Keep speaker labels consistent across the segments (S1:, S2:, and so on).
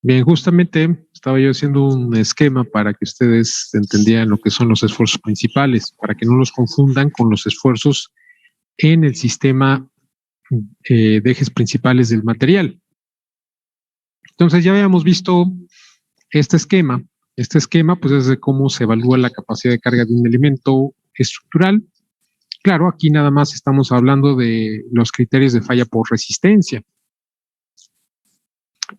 S1: Bien, justamente estaba yo haciendo un esquema para que ustedes entendieran lo que son los esfuerzos principales, para que no los confundan con los esfuerzos en el sistema de ejes principales del material. Entonces ya habíamos visto este esquema. Este esquema pues es de cómo se evalúa la capacidad de carga de un elemento estructural. Claro, aquí nada más estamos hablando de los criterios de falla por resistencia.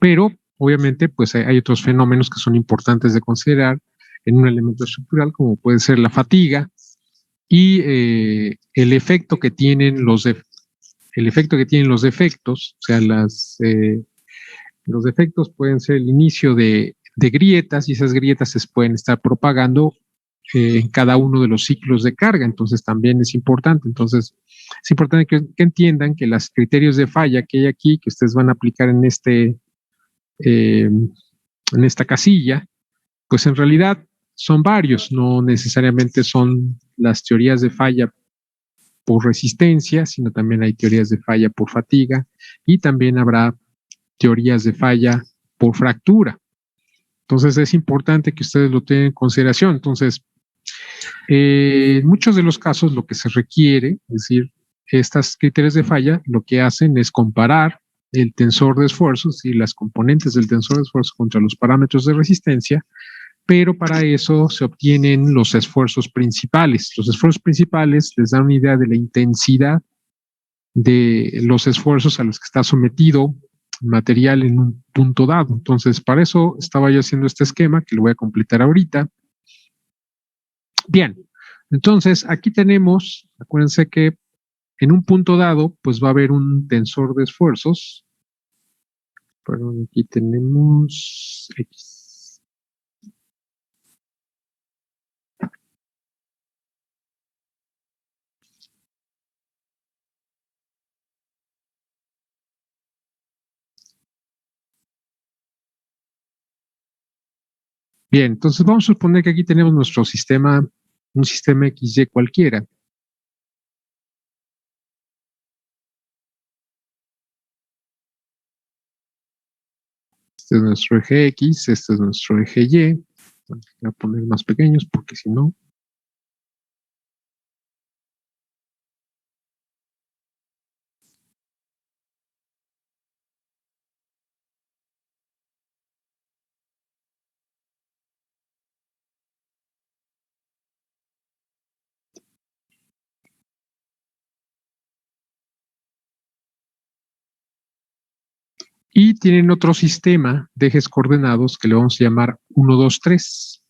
S1: Pero obviamente pues hay otros fenómenos que son importantes de considerar en un elemento estructural, como puede ser la fatiga y el efecto que tienen los defectos, o sea, los defectos pueden ser el inicio de grietas, y esas grietas se pueden estar propagando en cada uno de los ciclos de carga. Entonces también es importante. Entonces es importante que entiendan que los criterios de falla que hay aquí, que ustedes van a aplicar en esta casilla, pues en realidad son varios, no necesariamente son las teorías de falla por resistencia, sino también hay teorías de falla por fatiga y también habrá teorías de falla por fractura. Entonces es importante que ustedes lo tengan en consideración. Entonces, en muchos de los casos lo que se requiere, es decir, estos criterios de falla lo que hacen es comparar el tensor de esfuerzos y las componentes del tensor de esfuerzos contra los parámetros de resistencia, pero para eso se obtienen los esfuerzos principales. Los esfuerzos principales les dan una idea de la intensidad de los esfuerzos a los que está sometido material en un punto dado. Entonces, para eso estaba yo haciendo este esquema que lo voy a completar ahorita. Bien, entonces aquí tenemos, acuérdense que en un punto dado, pues va a haber un tensor de esfuerzos. Perdón, aquí tenemos X. Bien, entonces vamos a suponer que aquí tenemos nuestro sistema, un sistema XY cualquiera. Este es nuestro eje X, este es nuestro eje Y. Voy a poner más pequeños porque si no. Y tienen otro sistema de ejes coordenados que le vamos a llamar 1, 2, 3.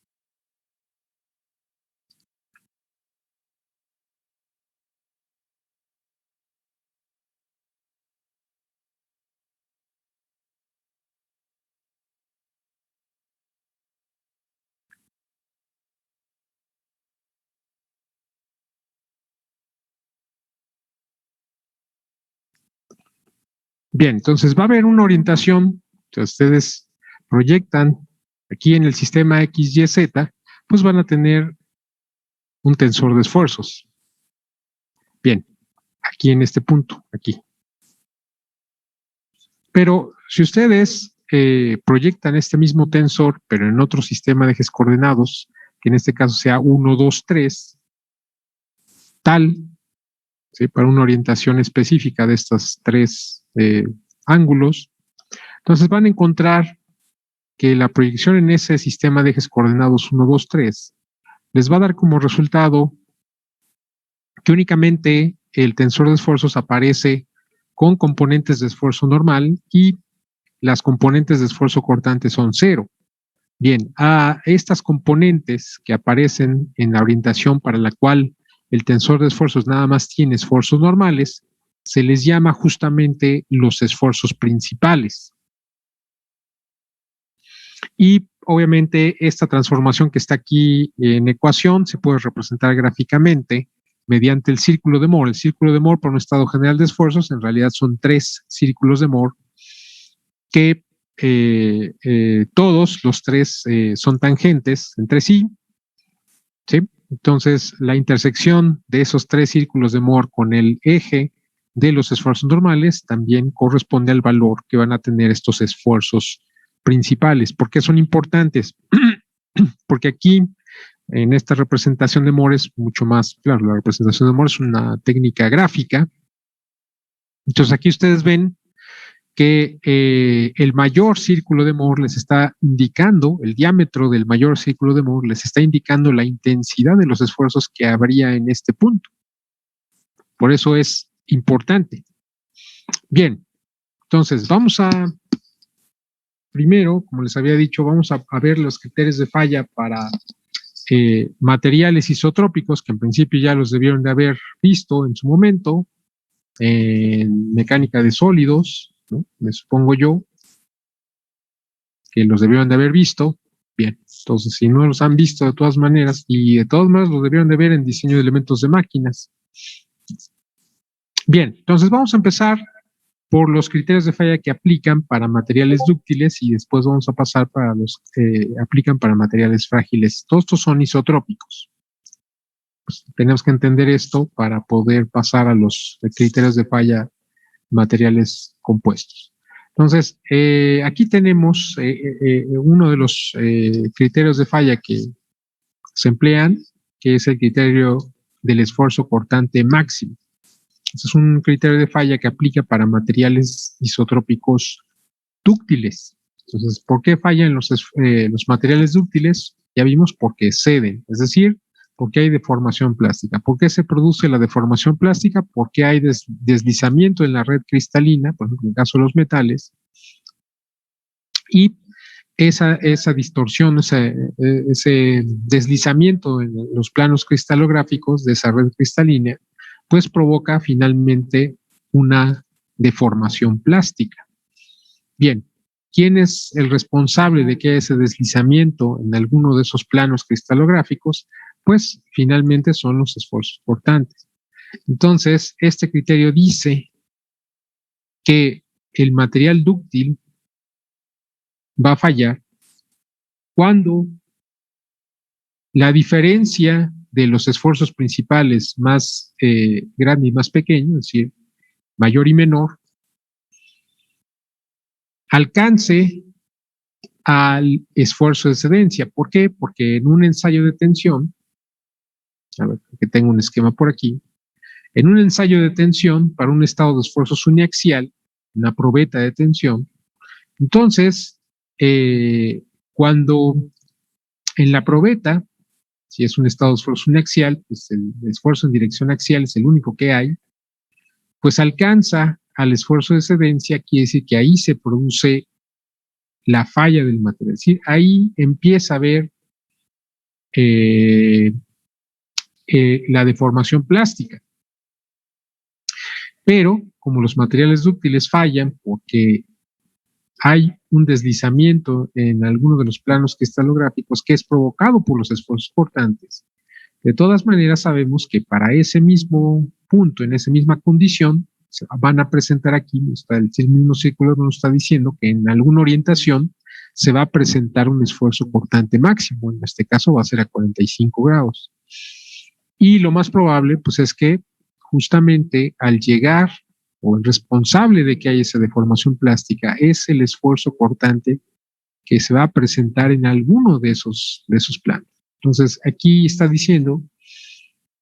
S1: Bien, entonces va a haber una orientación que ustedes proyectan aquí en el sistema X, Y, Z, pues van a tener un tensor de esfuerzos. Bien, aquí en este punto, aquí. Pero si ustedes proyectan este mismo tensor, pero en otro sistema de ejes coordenados, que en este caso sea 1, 2, 3, tal, ¿sí?, para una orientación específica de estos tres ángulos, entonces van a encontrar que la proyección en ese sistema de ejes coordenados 1, 2, 3 les va a dar como resultado que únicamente el tensor de esfuerzos aparece con componentes de esfuerzo normal y las componentes de esfuerzo cortante son 0. Bien, a estas componentes que aparecen en la orientación para la cual el tensor de esfuerzos nada más tiene esfuerzos normales, se les llama justamente los esfuerzos principales. Y obviamente esta transformación que está aquí en ecuación se puede representar gráficamente mediante el círculo de Moore. El círculo de Moore para un estado general de esfuerzos en realidad son 3 círculos de Moore que todos los 3 son tangentes entre sí, ¿sí? Entonces la intersección de esos 3 círculos de Moore con el eje de los esfuerzos normales también corresponde al valor que van a tener estos esfuerzos principales. ¿Por qué son importantes? Porque aquí, en esta representación de Moore es mucho más, claro, la representación de Moore es una técnica gráfica. Entonces aquí ustedes ven que el mayor círculo de Moore les está indicando, el diámetro del mayor círculo de Moore les está indicando la intensidad de los esfuerzos que habría en este punto. Por eso es importante. Bien, entonces vamos a, primero, como les había dicho, vamos a ver los criterios de falla para materiales isotrópicos, que en principio ya los debieron de haber visto en su momento, en mecánica de sólidos, ¿no? Me supongo yo que los debieron de haber visto. Bien, entonces si no los han visto de todas maneras, y de todas maneras los debieron de ver en diseño de elementos de máquinas. Bien, entonces vamos a empezar por los criterios de falla que aplican para materiales dúctiles y después vamos a pasar para los que aplican para materiales frágiles. Todos estos son isotrópicos. Pues tenemos que entender esto para poder pasar a los criterios de falla materiales compuestos. Entonces, aquí tenemos uno de los criterios de falla que se emplean, que es el criterio del esfuerzo cortante máximo. Este es un criterio de falla que aplica para materiales isotrópicos dúctiles. Entonces, ¿por qué fallan los materiales dúctiles? Ya vimos, porque ceden, es decir, porque hay deformación plástica. ¿Por qué se produce la deformación plástica? Porque hay deslizamiento en la red cristalina, por ejemplo, en el caso de los metales, y esa distorsión, ese deslizamiento en los planos cristalográficos de esa red cristalina, pues provoca finalmente una deformación plástica. Bien, ¿quién es el responsable de que haya ese deslizamiento en alguno de esos planos cristalográficos? Pues finalmente son los esfuerzos cortantes. Entonces, este criterio dice que el material dúctil va a fallar cuando la diferencia de los esfuerzos principales más grande y más pequeño, es decir, mayor y menor, alcance al esfuerzo de excedencia. ¿Por qué? Porque en un ensayo de tensión, a ver, que tengo un esquema por aquí, en un ensayo de tensión para un estado de esfuerzos uniaxial, una probeta de tensión, entonces, cuando en la probeta, si es un estado de esfuerzo uniaxial, pues el esfuerzo en dirección axial es el único que hay, pues alcanza al esfuerzo de excedencia, quiere decir que ahí se produce la falla del material, es decir, ahí empieza a haber la deformación plástica. Pero como los materiales dúctiles fallan porque hay un deslizamiento en alguno de los planos cristalográficos que es provocado por los esfuerzos cortantes, de todas maneras sabemos que para ese mismo punto, en esa misma condición, se van a presentar aquí, el mismo círculo nos está diciendo que en alguna orientación se va a presentar un esfuerzo cortante máximo, en este caso va a ser a 45 grados. Y lo más probable, pues es que justamente al llegar, o el responsable de que haya esa deformación plástica, es el esfuerzo cortante que se va a presentar en alguno de esos planos. Entonces, aquí está diciendo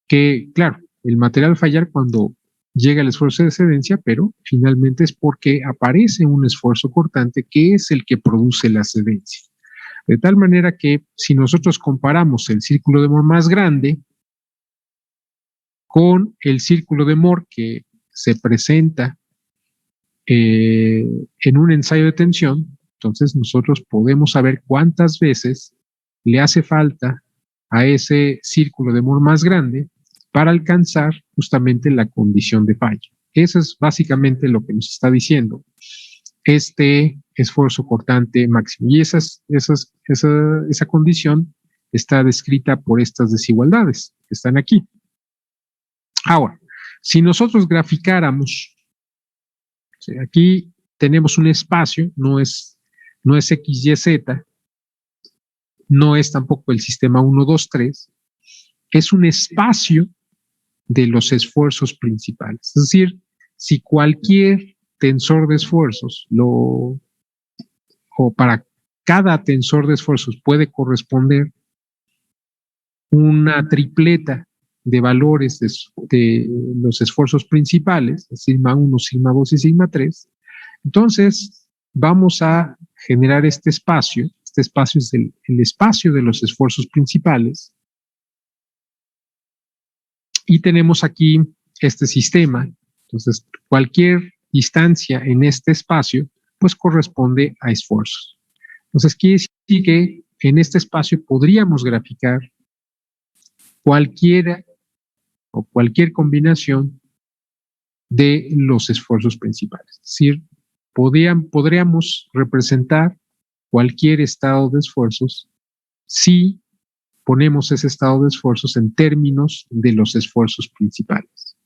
S1: que, claro, el material va a fallar cuando llega el esfuerzo de excedencia, pero finalmente es porque aparece un esfuerzo cortante que es el que produce la excedencia. De tal manera que si nosotros comparamos el círculo de Moore más grande con el círculo de Moore que se presenta en un ensayo de tensión, entonces nosotros podemos saber cuántas veces le hace falta a ese círculo de Moore más grande para alcanzar justamente la condición de falla. Eso es básicamente lo que nos está diciendo este esfuerzo cortante máximo. Y esa condición está descrita por estas desigualdades que están aquí. Ahora, si nosotros graficáramos, aquí tenemos un espacio, no es X, Y, Z, no es tampoco el sistema 1, 2, 3, es un espacio de los esfuerzos principales. Es decir, si cualquier tensor de esfuerzos o para cada tensor de esfuerzos puede corresponder una tripleta de valores de los esfuerzos principales, sigma 1, sigma 2 y sigma 3, entonces vamos a generar este espacio es el espacio de los esfuerzos principales, y tenemos aquí este sistema. Entonces, cualquier distancia en este espacio, pues corresponde a esfuerzos. Entonces, quiere decir que en este espacio podríamos graficar cualquier combinación de los esfuerzos principales. Es decir, podríamos representar cualquier estado de esfuerzos si ponemos ese estado de esfuerzos en términos de los esfuerzos principales.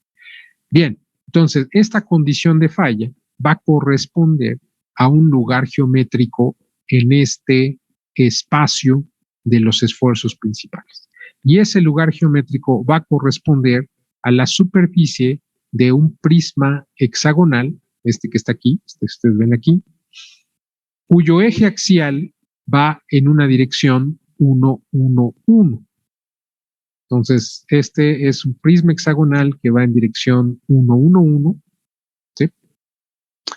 S1: Bien, entonces esta condición de falla va a corresponder a un lugar geométrico en este espacio de los esfuerzos principales. Y ese lugar geométrico va a corresponder a la superficie de un prisma hexagonal, este que está aquí, ustedes ven aquí, cuyo eje axial va en una dirección 1, 1, 1. Entonces, este es un prisma hexagonal que va en dirección 1, 1, 1, ¿sí?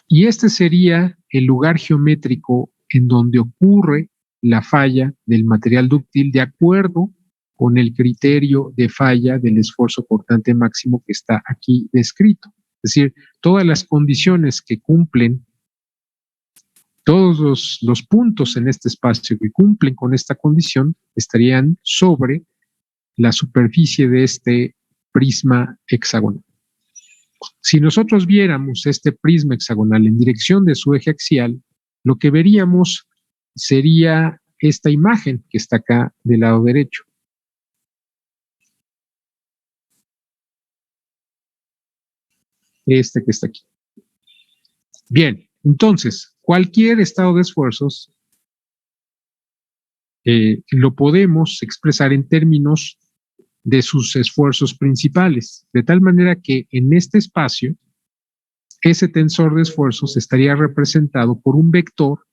S1: Y este sería el lugar geométrico en donde ocurre la falla del material dúctil de acuerdo con el criterio de falla del esfuerzo cortante máximo que está aquí descrito. Es decir, todas las condiciones que cumplen, todos los puntos en este espacio que cumplen con esta condición estarían sobre la superficie de este prisma hexagonal. Si nosotros viéramos este prisma hexagonal en dirección de su eje axial, lo que veríamos sería esta imagen que está acá del lado derecho. Este que está aquí. Bien, entonces, cualquier estado de esfuerzos lo podemos expresar en términos de sus esfuerzos principales, de tal manera que en este espacio, ese tensor de esfuerzos estaría representado por un vector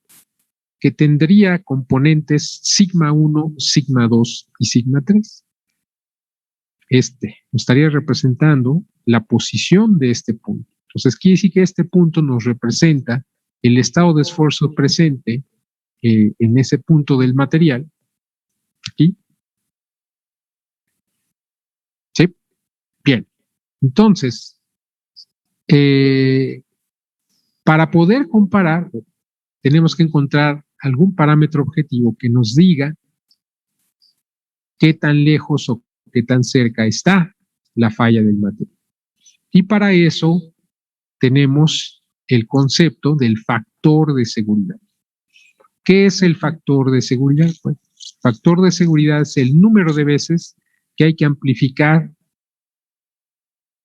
S1: que tendría componentes sigma 1, sigma 2 y sigma 3. Este estaría representando la posición de este punto. Entonces, quiere decir que este punto nos representa el estado de esfuerzo presente en ese punto del material, aquí. ¿Sí? Bien. Entonces, para poder comparar, tenemos que encontrar algún parámetro objetivo que nos diga qué tan lejos o qué tan cerca está la falla del material. Y para eso tenemos el concepto del factor de seguridad. ¿Qué es el factor de seguridad? Pues, factor de seguridad es el número de veces que hay que amplificar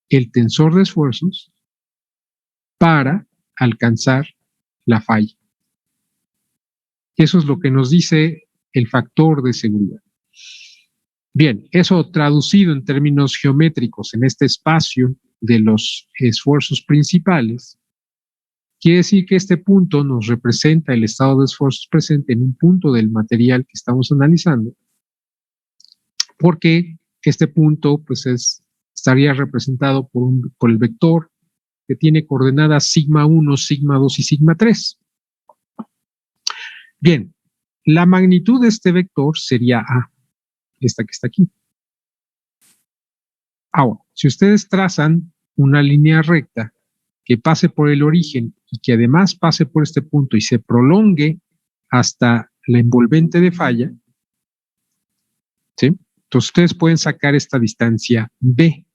S1: el tensor de esfuerzos para alcanzar la falla. Eso es lo que nos dice el factor de seguridad. Bien, eso traducido en términos geométricos en este espacio de los esfuerzos principales, quiere decir que este punto nos representa el estado de esfuerzos presente en un punto del material que estamos analizando, porque este punto pues estaría representado por el vector que tiene coordenadas sigma 1, sigma 2 y sigma 3. Bien, la magnitud de este vector sería A, esta que está aquí. Ahora, si ustedes trazan una línea recta que pase por el origen y que además pase por este punto y se prolongue hasta la envolvente de falla, ¿sí? Entonces ustedes pueden sacar esta distancia B.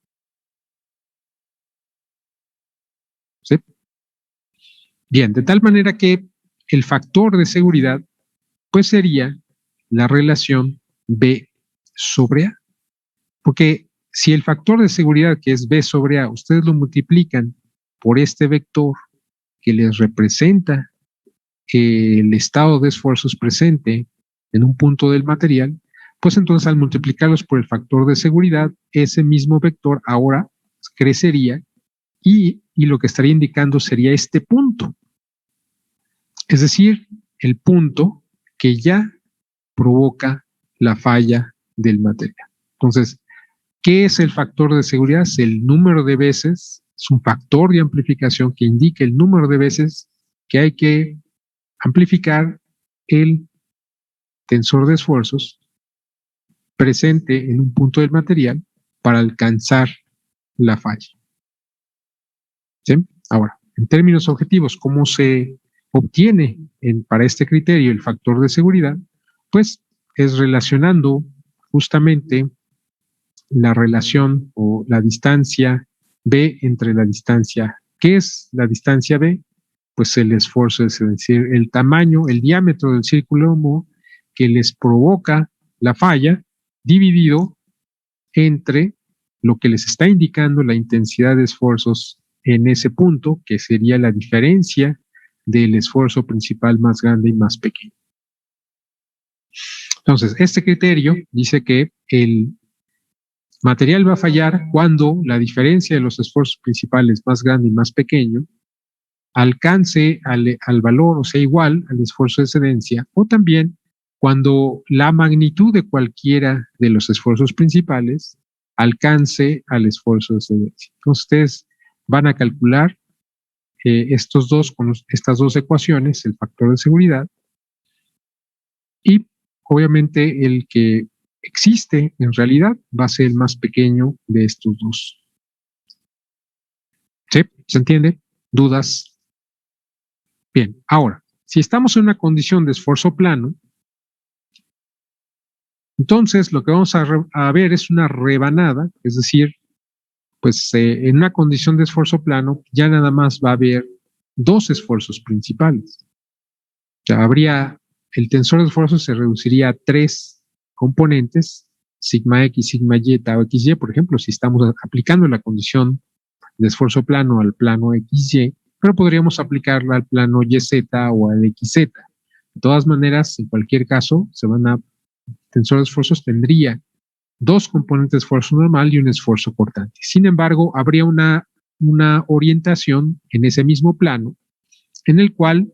S1: ¿Sí? Bien, de tal manera que el factor de seguridad pues sería la relación B sobre A. Porque si el factor de seguridad que es B sobre A, ustedes lo multiplican por este vector que les representa el estado de esfuerzos presente en un punto del material, pues entonces al multiplicarlos por el factor de seguridad, ese mismo vector ahora crecería y lo que estaría indicando sería este punto. Es decir, el punto que ya provoca la falla del material. Entonces, ¿qué es el factor de seguridad? Es el número de veces, es un factor de amplificación que indica el número de veces que hay que amplificar el tensor de esfuerzos presente en un punto del material para alcanzar la falla. ¿Sí? Ahora, en términos objetivos, ¿cómo se obtiene para este criterio el factor de seguridad? Pues es relacionando justamente la relación o la distancia B entre la distancia. ¿Qué es la distancia B? Pues el esfuerzo, es decir, el tamaño, el diámetro del círculo Moore que les provoca la falla dividido entre lo que les está indicando la intensidad de esfuerzos en ese punto, que sería la diferencia del esfuerzo principal más grande y más pequeño. Entonces, este criterio dice que el material va a fallar cuando la diferencia de los esfuerzos principales más grande y más pequeño alcance al valor, o sea, igual al esfuerzo de excedencia, o también cuando la magnitud de cualquiera de los esfuerzos principales alcance al esfuerzo de excedencia. Entonces, ustedes van a calcular estas dos ecuaciones, el factor de seguridad, y obviamente el que existe en realidad va a ser el más pequeño de estos dos. ¿Sí? ¿Se entiende? ¿Dudas? Bien, ahora, si estamos en una condición de esfuerzo plano, entonces lo que vamos a ver es una rebanada, es decir, pues en una condición de esfuerzo plano ya nada más va a haber dos esfuerzos principales. O sea, el tensor de esfuerzos se reduciría a tres componentes, sigma X, sigma Y, tau XY, por ejemplo, si estamos aplicando la condición de esfuerzo plano al plano XY, pero podríamos aplicarla al plano YZ o al XZ. De todas maneras, en cualquier caso, tensor de esfuerzos tendría dos componentes de esfuerzo normal y un esfuerzo cortante. Sin embargo, habría una orientación en ese mismo plano en el cual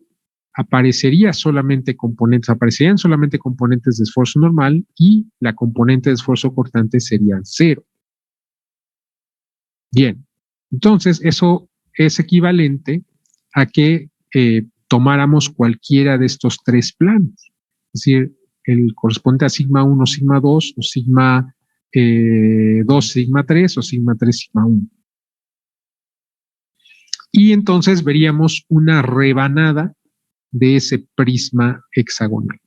S1: aparecerían solamente componentes de esfuerzo normal y la componente de esfuerzo cortante sería cero. Bien, entonces eso es equivalente a que tomáramos cualquiera de estos tres planos, es decir, el corresponde a sigma 1, sigma 2, o sigma 2, sigma 3, o sigma 3, sigma 1. Y entonces veríamos una rebanada de ese prisma hexagonal,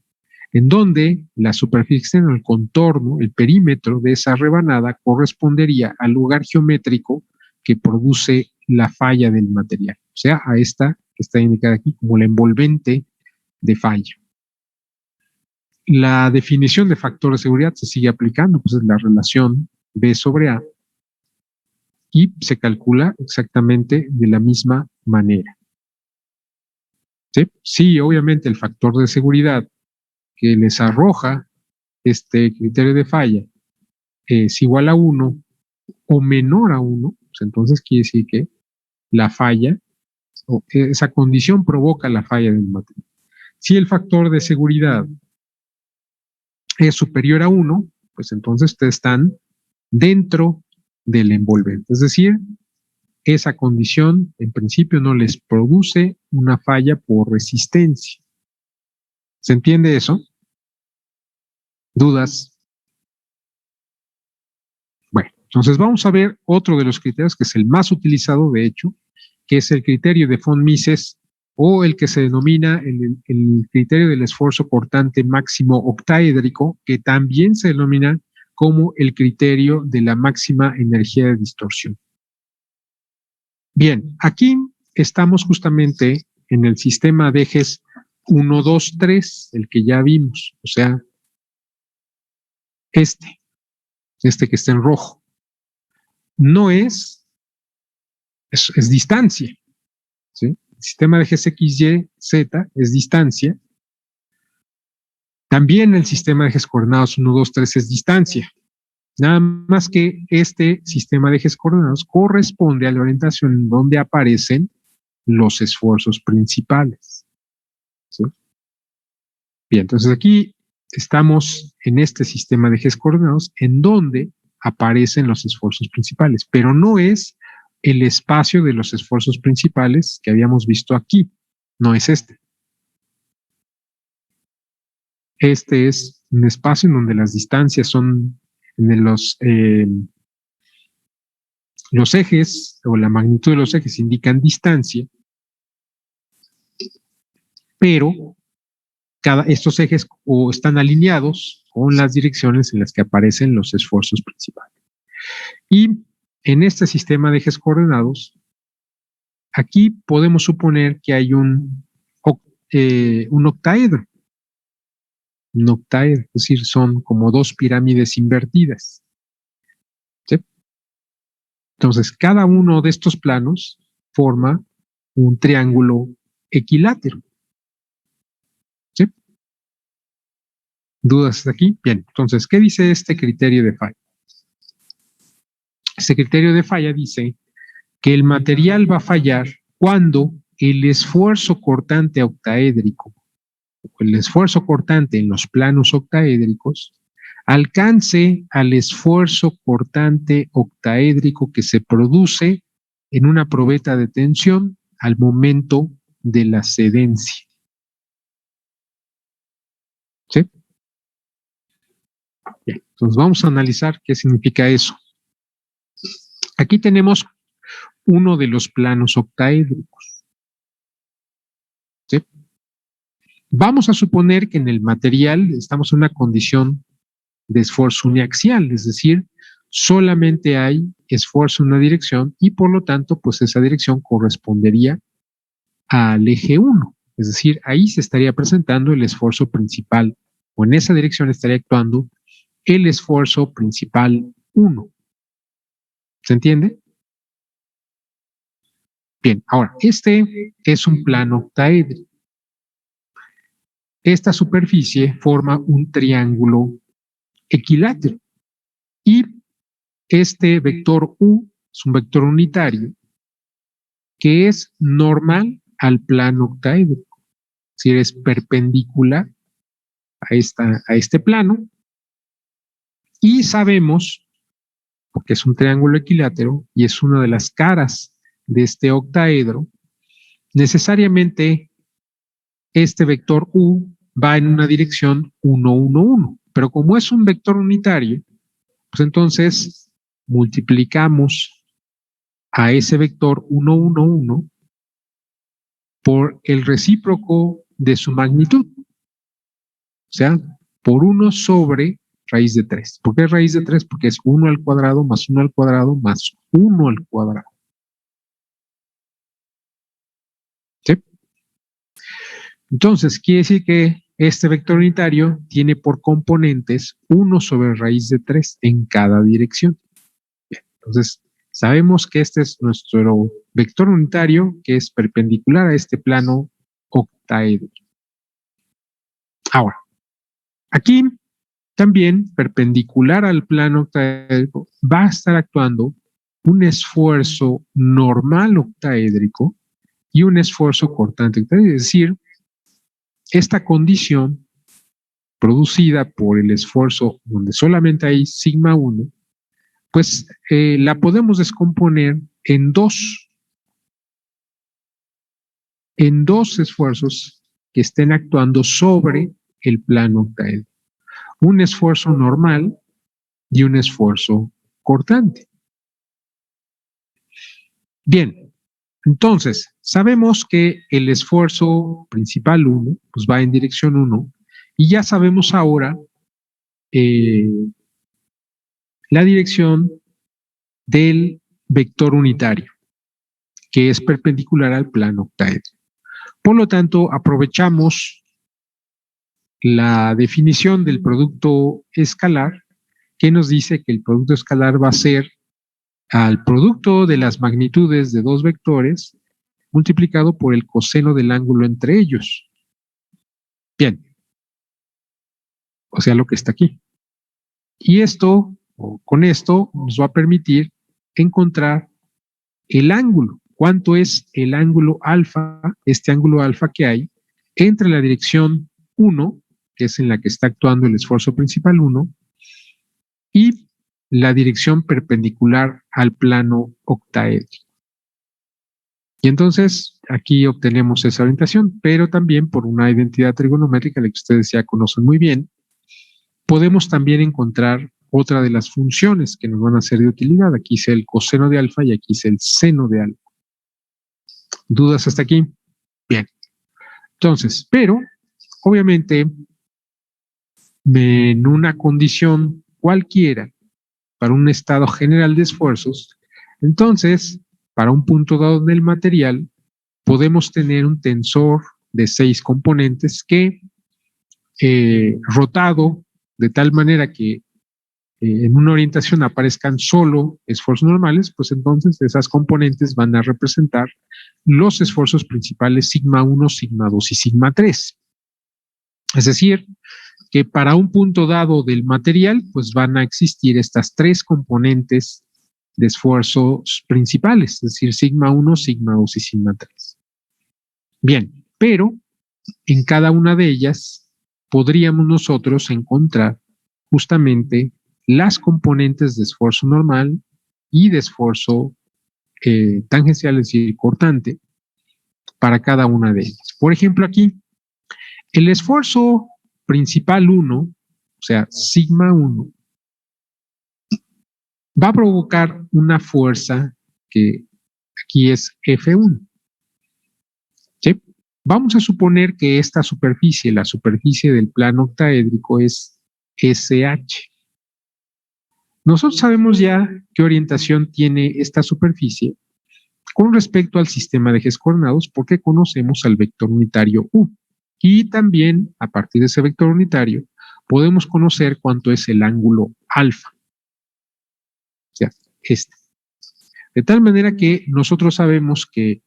S1: en donde la superficie en el contorno, el perímetro de esa rebanada correspondería al lugar geométrico que produce la falla del material, o sea, a esta que está indicada aquí como la envolvente de falla. La definición de factor de seguridad se sigue aplicando, pues es la relación B sobre A, y se calcula exactamente de la misma manera. Sí, obviamente el factor de seguridad que les arroja este criterio de falla es igual a 1 o menor a 1, pues entonces quiere decir que la falla, o esa condición provoca la falla del material. Si el factor de seguridad es superior a 1, pues entonces ustedes están dentro del envolvente. Es decir, esa condición en principio no les produce una falla por resistencia. ¿Se entiende eso? ¿Dudas? Bueno, entonces vamos a ver otro de los criterios que es el más utilizado, de hecho, que es el criterio de von Mises o el que se denomina el criterio del esfuerzo cortante máximo octaédrico, que también se denomina como el criterio de la máxima energía de distorsión. Bien, aquí estamos justamente en el sistema de ejes 1, 2, 3, el que ya vimos, o sea, este que está en rojo. No es distancia, ¿sí? El sistema de ejes X, Y, Z es distancia. También el sistema de ejes coordenados 1, 2, 3 es distancia. Nada más que este sistema de ejes coordenados corresponde a la orientación en donde aparecen los esfuerzos principales, ¿sí? Bien, entonces aquí estamos en este sistema de ejes coordenados en donde aparecen los esfuerzos principales, pero no es el espacio de los esfuerzos principales que habíamos visto aquí, no es este. Este es un espacio en donde las distancias son en los ejes o la magnitud de los ejes indican distancia, pero estos ejes o están alineados con las direcciones en las que aparecen los esfuerzos principales. Y en este sistema de ejes coordenados, aquí podemos suponer que hay un octaedro. Un octaedro, es decir, son como dos pirámides invertidas. ¿Sí? Entonces, cada uno de estos planos forma un triángulo equilátero. ¿Sí? ¿Dudas hasta aquí? Bien, entonces, ¿qué dice este criterio de falla? Este criterio de falla dice que el material va a fallar cuando el esfuerzo cortante octaédrico o el esfuerzo cortante en los planos octaédricos alcance al esfuerzo cortante octaédrico que se produce en una probeta de tensión al momento de la cedencia. ¿Sí? Bien, entonces vamos a analizar qué significa eso. Aquí tenemos uno de los planos octaédricos. ¿Sí? Vamos a suponer que en el material estamos en una condición de esfuerzo uniaxial, es decir, solamente hay esfuerzo en una dirección y por lo tanto, pues esa dirección correspondería al eje 1, es decir, ahí se estaría presentando el esfuerzo principal o en esa dirección estaría actuando el esfuerzo principal 1. ¿Se entiende? Bien, ahora, este es un plano octaédrico. Esta superficie forma un triángulo equilátero y este vector U es un vector unitario que es normal al plano octaédrico, es decir, es perpendicular a este plano y sabemos, porque es un triángulo equilátero y es una de las caras de este octaedro, necesariamente este vector U va en una dirección 1, 1, 1, pero como es un vector unitario, pues entonces multiplicamos a ese vector 1, 1, 1 por el recíproco de su magnitud, o sea, por 1 sobre raíz de 3. ¿Por qué raíz de 3? Porque es 1 al cuadrado más 1 al cuadrado más 1 al cuadrado. ¿Sí? Entonces, quiere decir que este vector unitario tiene por componentes 1 sobre raíz de 3 en cada dirección. Bien, entonces, sabemos que este es nuestro vector unitario que es perpendicular a este plano octaedro. Ahora, aquí también perpendicular al plano octaédrico va a estar actuando un esfuerzo normal octaédrico y un esfuerzo cortante octaédrico, es decir, esta condición producida por el esfuerzo donde solamente hay sigma 1, pues la podemos descomponer en dos esfuerzos que estén actuando sobre el plano octaédrico. Un esfuerzo normal y un esfuerzo cortante. Bien, entonces, sabemos que el esfuerzo principal 1 pues va en dirección 1 y ya sabemos ahora la dirección del vector unitario, que es perpendicular al plano octaedro. Por lo tanto, aprovechamos la definición del producto escalar, que nos dice que el producto escalar va a ser al producto de las magnitudes de dos vectores multiplicado por el coseno del ángulo entre ellos. Bien, o sea, lo que está aquí. Y esto, o con esto, nos va a permitir encontrar el ángulo. ¿Cuánto es el ángulo alfa, este ángulo alfa que hay, entre la dirección 1 que es en la que está actuando el esfuerzo principal 1, y la dirección perpendicular al plano octaédrico. Y entonces aquí obtenemos esa orientación, pero también por una identidad trigonométrica, la que ustedes ya conocen muy bien, podemos también encontrar otra de las funciones que nos van a ser de utilidad. Aquí es el coseno de alfa y aquí es el seno de alfa. ¿Dudas hasta aquí? Bien. Entonces, pero obviamente en una condición cualquiera para un estado general de esfuerzos, entonces, para un punto dado del material, podemos tener un tensor de 6 componentes que, rotado de tal manera que en una orientación aparezcan solo esfuerzos normales, pues entonces esas componentes van a representar los esfuerzos principales sigma 1, sigma 2 y sigma 3. Es decir, que para un punto dado del material, pues van a existir estas 3 componentes de esfuerzos principales, es decir, sigma 1, sigma 2 y sigma 3. Bien, pero en cada una de ellas podríamos nosotros encontrar justamente las componentes de esfuerzo normal y de esfuerzo tangencial, es decir, cortante, para cada una de ellas. Por ejemplo, aquí, el esfuerzo principal 1, o sea, sigma 1, va a provocar una fuerza que aquí es F1. ¿Sí? Vamos a suponer que esta superficie, la superficie del plano octaédrico, es SH. Nosotros sabemos ya qué orientación tiene esta superficie con respecto al sistema de ejes coordenados porque conocemos al vector unitario U. Y también, a partir de ese vector unitario, podemos conocer cuánto es el ángulo alfa. O sea, este. De tal manera que nosotros sabemos que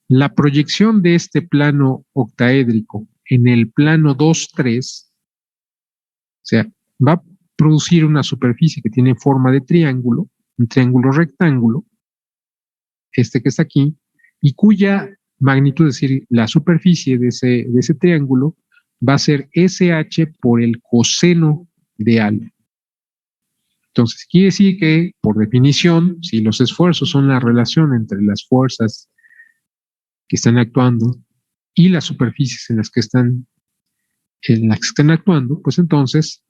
S1: la proyección de este plano octaédrico en el plano 2, 3, o sea, va a producir una superficie que tiene forma de triángulo, un triángulo rectángulo, este que está aquí, y cuya magnitud, es decir, la superficie de ese triángulo, va a ser SH por el coseno de alfa. Entonces, quiere decir que, por definición, si los esfuerzos son la relación entre las fuerzas que están actuando y las superficies en las que están actuando, pues entonces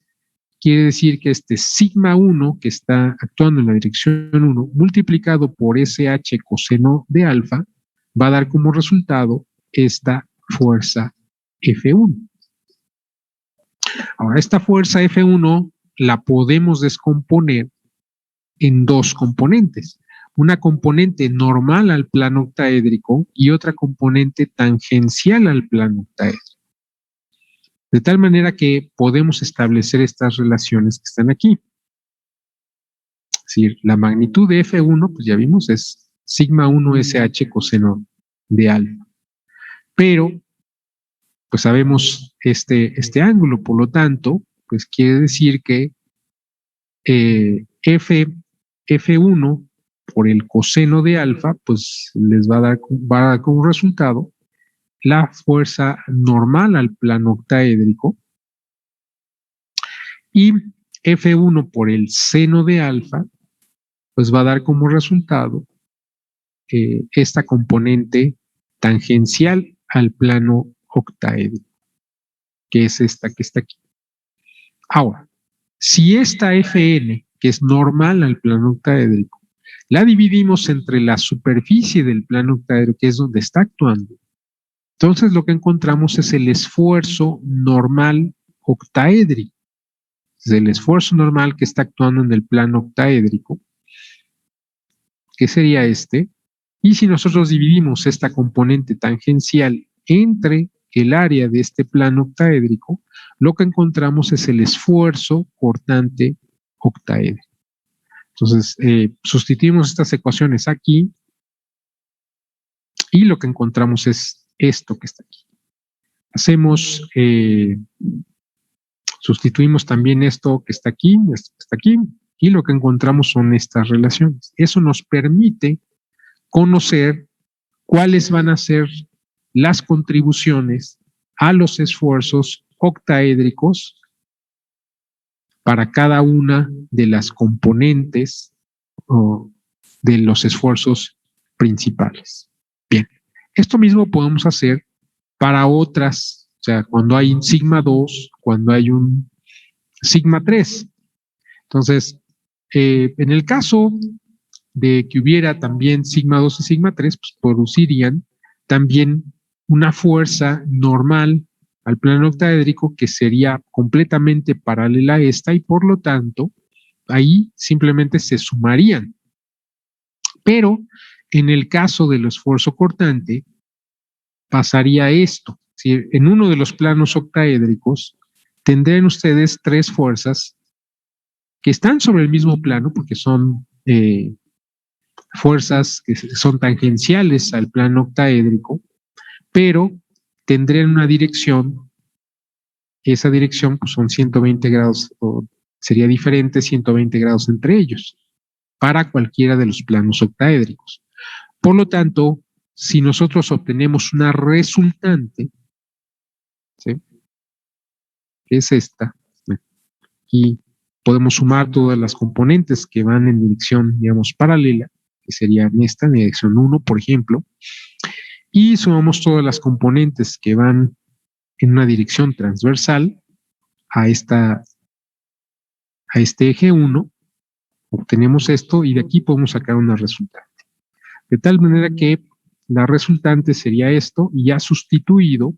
S1: quiere decir que este sigma 1 que está actuando en la dirección 1 multiplicado por SH coseno de alfa va a dar como resultado esta fuerza F1. Ahora, esta fuerza F1 la podemos descomponer en 2 componentes. Una componente normal al plano octaédrico y otra componente tangencial al plano octaédrico. De tal manera que podemos establecer estas relaciones que están aquí. Es decir, la magnitud de F1, pues ya vimos, es sigma 1 SH coseno de alfa. Pero, pues sabemos este ángulo, por lo tanto, pues quiere decir que F1 por el coseno de alfa, pues les va a dar como resultado la fuerza normal al plano octaédrico y F1 por el seno de alfa, pues va a dar como resultado esta componente tangencial al plano octaédrico, que es esta que está aquí. Ahora, si esta Fn, que es normal al plano octaédrico, la dividimos entre la superficie del plano octaédrico, que es donde está actuando, entonces lo que encontramos es el esfuerzo normal octaédrico. Es el esfuerzo normal que está actuando en el plano octaédrico, que sería este, y si nosotros dividimos esta componente tangencial entre el área de este plano octaédrico, lo que encontramos es el esfuerzo cortante octaédrico. Entonces, sustituimos estas ecuaciones aquí y lo que encontramos es esto que está aquí. Hacemos, sustituimos también esto que está aquí, y lo que encontramos son estas relaciones. Eso nos permite conocer cuáles van a ser las contribuciones a los esfuerzos octaédricos para cada una de las componentes de los esfuerzos principales. Bien, esto mismo podemos hacer para otras, o sea, cuando hay un sigma 2, cuando hay un sigma 3. Entonces, en el caso de que hubiera también sigma 2 y sigma 3, pues producirían también una fuerza normal al plano octaédrico que sería completamente paralela a esta y por lo tanto ahí simplemente se sumarían. Pero en el caso del esfuerzo cortante pasaría esto. Si en uno de los planos octaédricos tendrían ustedes tres fuerzas que están sobre el mismo plano porque son fuerzas que son tangenciales al plano octaédrico, pero tendrían una dirección, esa dirección pues son 120 grados, o sería diferente 120 grados entre ellos, para cualquiera de los planos octaédricos. Por lo tanto, si nosotros obtenemos una resultante, ¿sí?, que es esta, y podemos sumar todas las componentes que van en dirección, digamos, paralela, que serían esta, en dirección 1, por ejemplo, y sumamos todas las componentes que van en una dirección transversal a este eje 1, obtenemos esto y de aquí podemos sacar una resultante. De tal manera que la resultante sería esto y ya sustituido,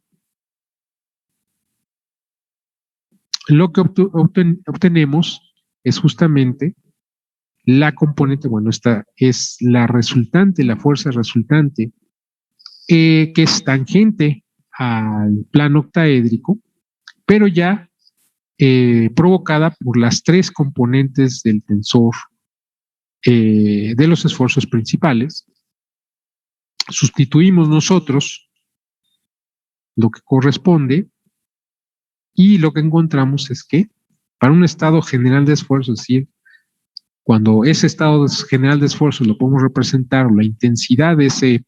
S1: lo que obtenemos es justamente la componente, bueno, esta es la resultante, la fuerza resultante, que es tangente al plano octaédrico, pero ya provocada por las tres componentes del tensor de los esfuerzos principales. Sustituimos nosotros lo que corresponde y lo que encontramos es que para un estado general de esfuerzo, es decir, cuando ese estado general de esfuerzo lo podemos representar, o la intensidad de ese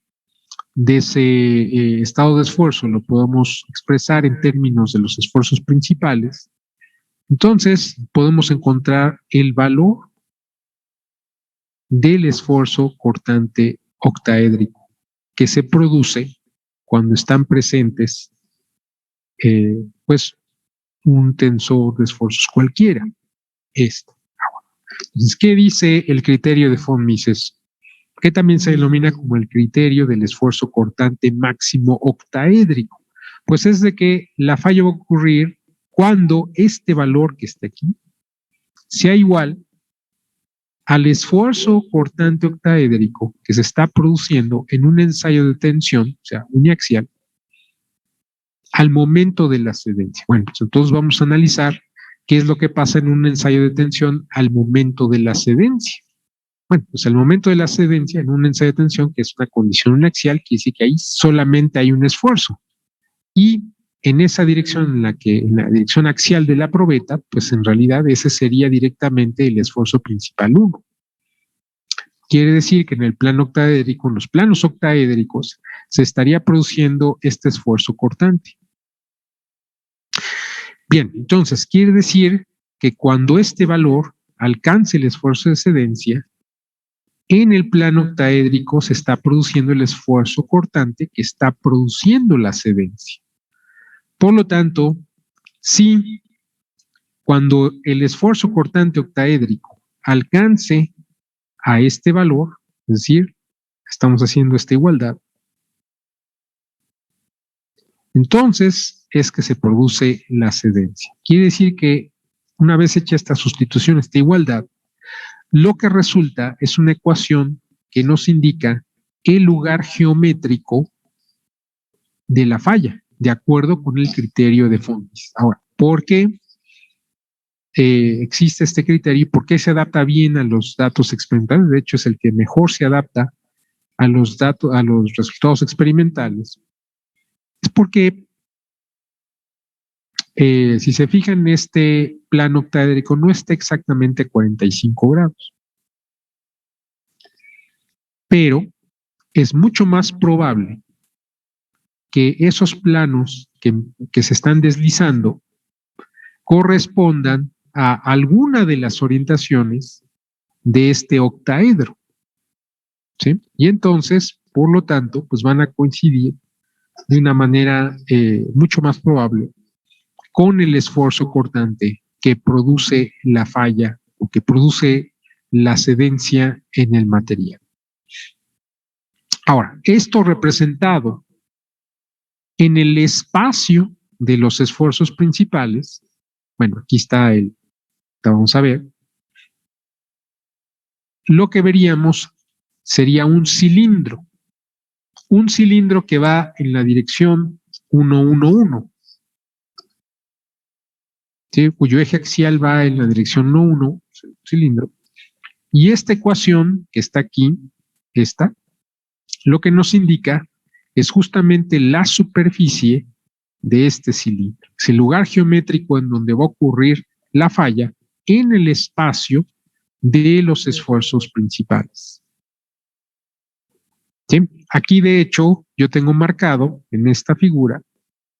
S1: estado de esfuerzo lo podemos expresar en términos de los esfuerzos principales, entonces podemos encontrar el valor del esfuerzo cortante octaédrico que se produce cuando están presentes pues un tensor de esfuerzos cualquiera. Entonces, ¿qué dice el criterio de von Mises? Que también se denomina como el criterio del esfuerzo cortante máximo octaédrico. Pues es de que la falla va a ocurrir cuando este valor que está aquí sea igual al esfuerzo cortante octaédrico que se está produciendo en un ensayo de tensión, o sea, uniaxial, al momento de la ascendencia. Bueno, pues entonces vamos a analizar qué es lo que pasa en un ensayo de tensión al momento de la ascendencia. Bueno, pues al momento de la ascendencia, en un ensayo de tensión, que es una condición uniaxial, quiere decir que ahí solamente hay un esfuerzo. Y en esa dirección, en la dirección axial de la probeta, pues en realidad ese sería directamente el esfuerzo principal 1. Quiere decir que en el plano octaédrico, en los planos octaédricos, se estaría produciendo este esfuerzo cortante. Bien, entonces quiere decir que cuando este valor alcance el esfuerzo de excedencia, en el plano octaédrico se está produciendo el esfuerzo cortante que está produciendo la excedencia. Por lo tanto, si cuando el esfuerzo cortante octaédrico alcance a este valor, es decir, estamos haciendo esta igualdad, entonces es que se produce la excedencia. Quiere decir que una vez hecha esta sustitución, esta igualdad, lo que resulta es una ecuación que nos indica el lugar geométrico de la falla, de acuerdo con el criterio de von Mises. Ahora, ¿por qué existe este criterio y por qué se adapta bien a los datos experimentales? De hecho, es el que mejor se adapta a los datos, a los resultados experimentales. Es porque si se fijan, este plano octaédrico no está exactamente a 45 grados, pero es mucho más probable que esos planos que se están deslizando correspondan a alguna de las orientaciones de este octaedro, ¿sí? Y entonces, por lo tanto, pues van a coincidir de una manera mucho más probable con el esfuerzo cortante que produce la falla o que produce la cedencia en el material. Ahora, esto representado en el espacio de los esfuerzos principales, bueno, aquí está vamos a ver, lo que veríamos sería un cilindro que va en la dirección 1, 1, 1, ¿sí? Cuyo eje axial va en la dirección 1, 1, cilindro. Y esta ecuación que está aquí, esta, lo que nos indica es justamente la superficie de este cilindro. Es el lugar geométrico en donde va a ocurrir la falla en el espacio de los esfuerzos principales. ¿Sí? Aquí, de hecho, yo tengo marcado en esta figura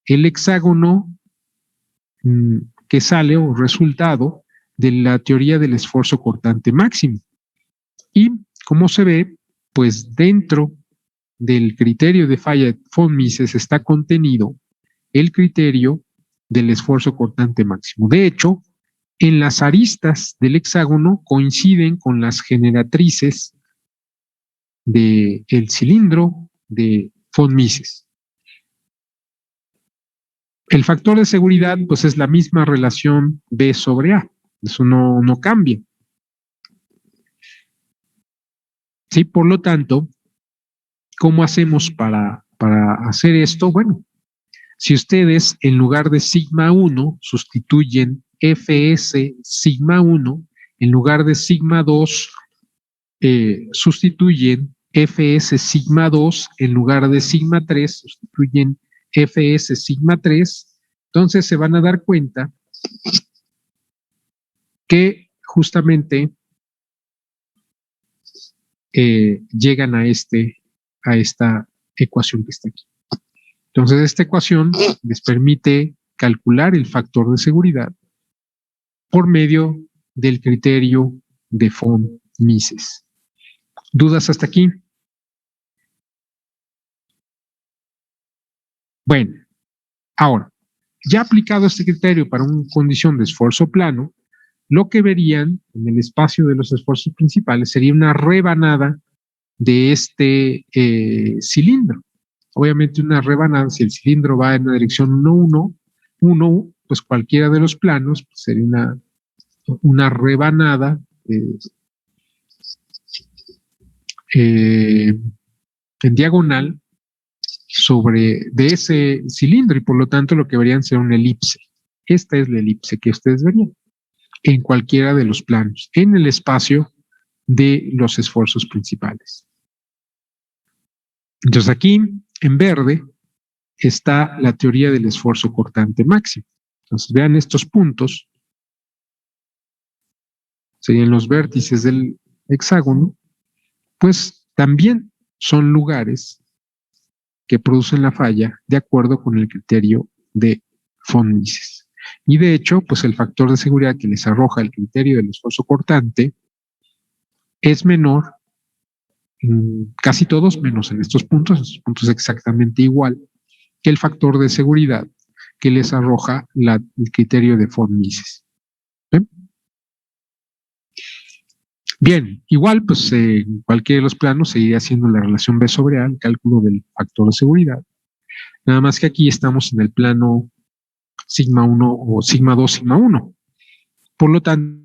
S1: el hexágono que sale o resultado de la teoría del esfuerzo cortante máximo. Y como se ve, pues dentro del criterio de falla von Mises está contenido el criterio del esfuerzo cortante máximo. De hecho, en las aristas del hexágono coinciden con las generatrices del cilindro de von Mises. El factor de seguridad, pues es la misma relación B sobre A. Eso no cambia. Sí, por lo tanto, ¿cómo hacemos para hacer esto? Bueno, si ustedes en lugar de sigma 1 sustituyen Fs sigma 1, en lugar de sigma 2 sustituyen Fs sigma 2, en lugar de sigma 3 sustituyen Fs sigma 3, entonces se van a dar cuenta que justamente llegan a esta ecuación que está aquí. Entonces, esta ecuación les permite calcular el factor de seguridad por medio del criterio de von Mises. ¿Dudas hasta aquí? Bueno, ahora, ya aplicado este criterio para una condición de esfuerzo plano, lo que verían en el espacio de los esfuerzos principales sería una rebanada de este cilindro. Obviamente una rebanada, si el cilindro va en la dirección 1, 1, 1, pues cualquiera de los planos pues sería una rebanada en diagonal de ese cilindro y por lo tanto lo que verían ser una elipse. Esta es la elipse que ustedes verían en cualquiera de los planos, en el espacio de los esfuerzos principales. Entonces aquí, en verde, está la teoría del esfuerzo cortante máximo. Entonces vean estos puntos, serían los vértices del hexágono, pues también son lugares que producen la falla de acuerdo con el criterio de von Mises. Y de hecho, pues el factor de seguridad que les arroja el criterio del esfuerzo cortante es menor, casi todos, menos en estos puntos es exactamente igual que el factor de seguridad que les arroja el criterio de von Mises. ¿Bien? Bien, igual, pues en cualquiera de los planos seguiría haciendo la relación B sobre A, el cálculo del factor de seguridad. Nada más que aquí estamos en el plano sigma 1 o sigma 2, sigma 1. Por lo tanto,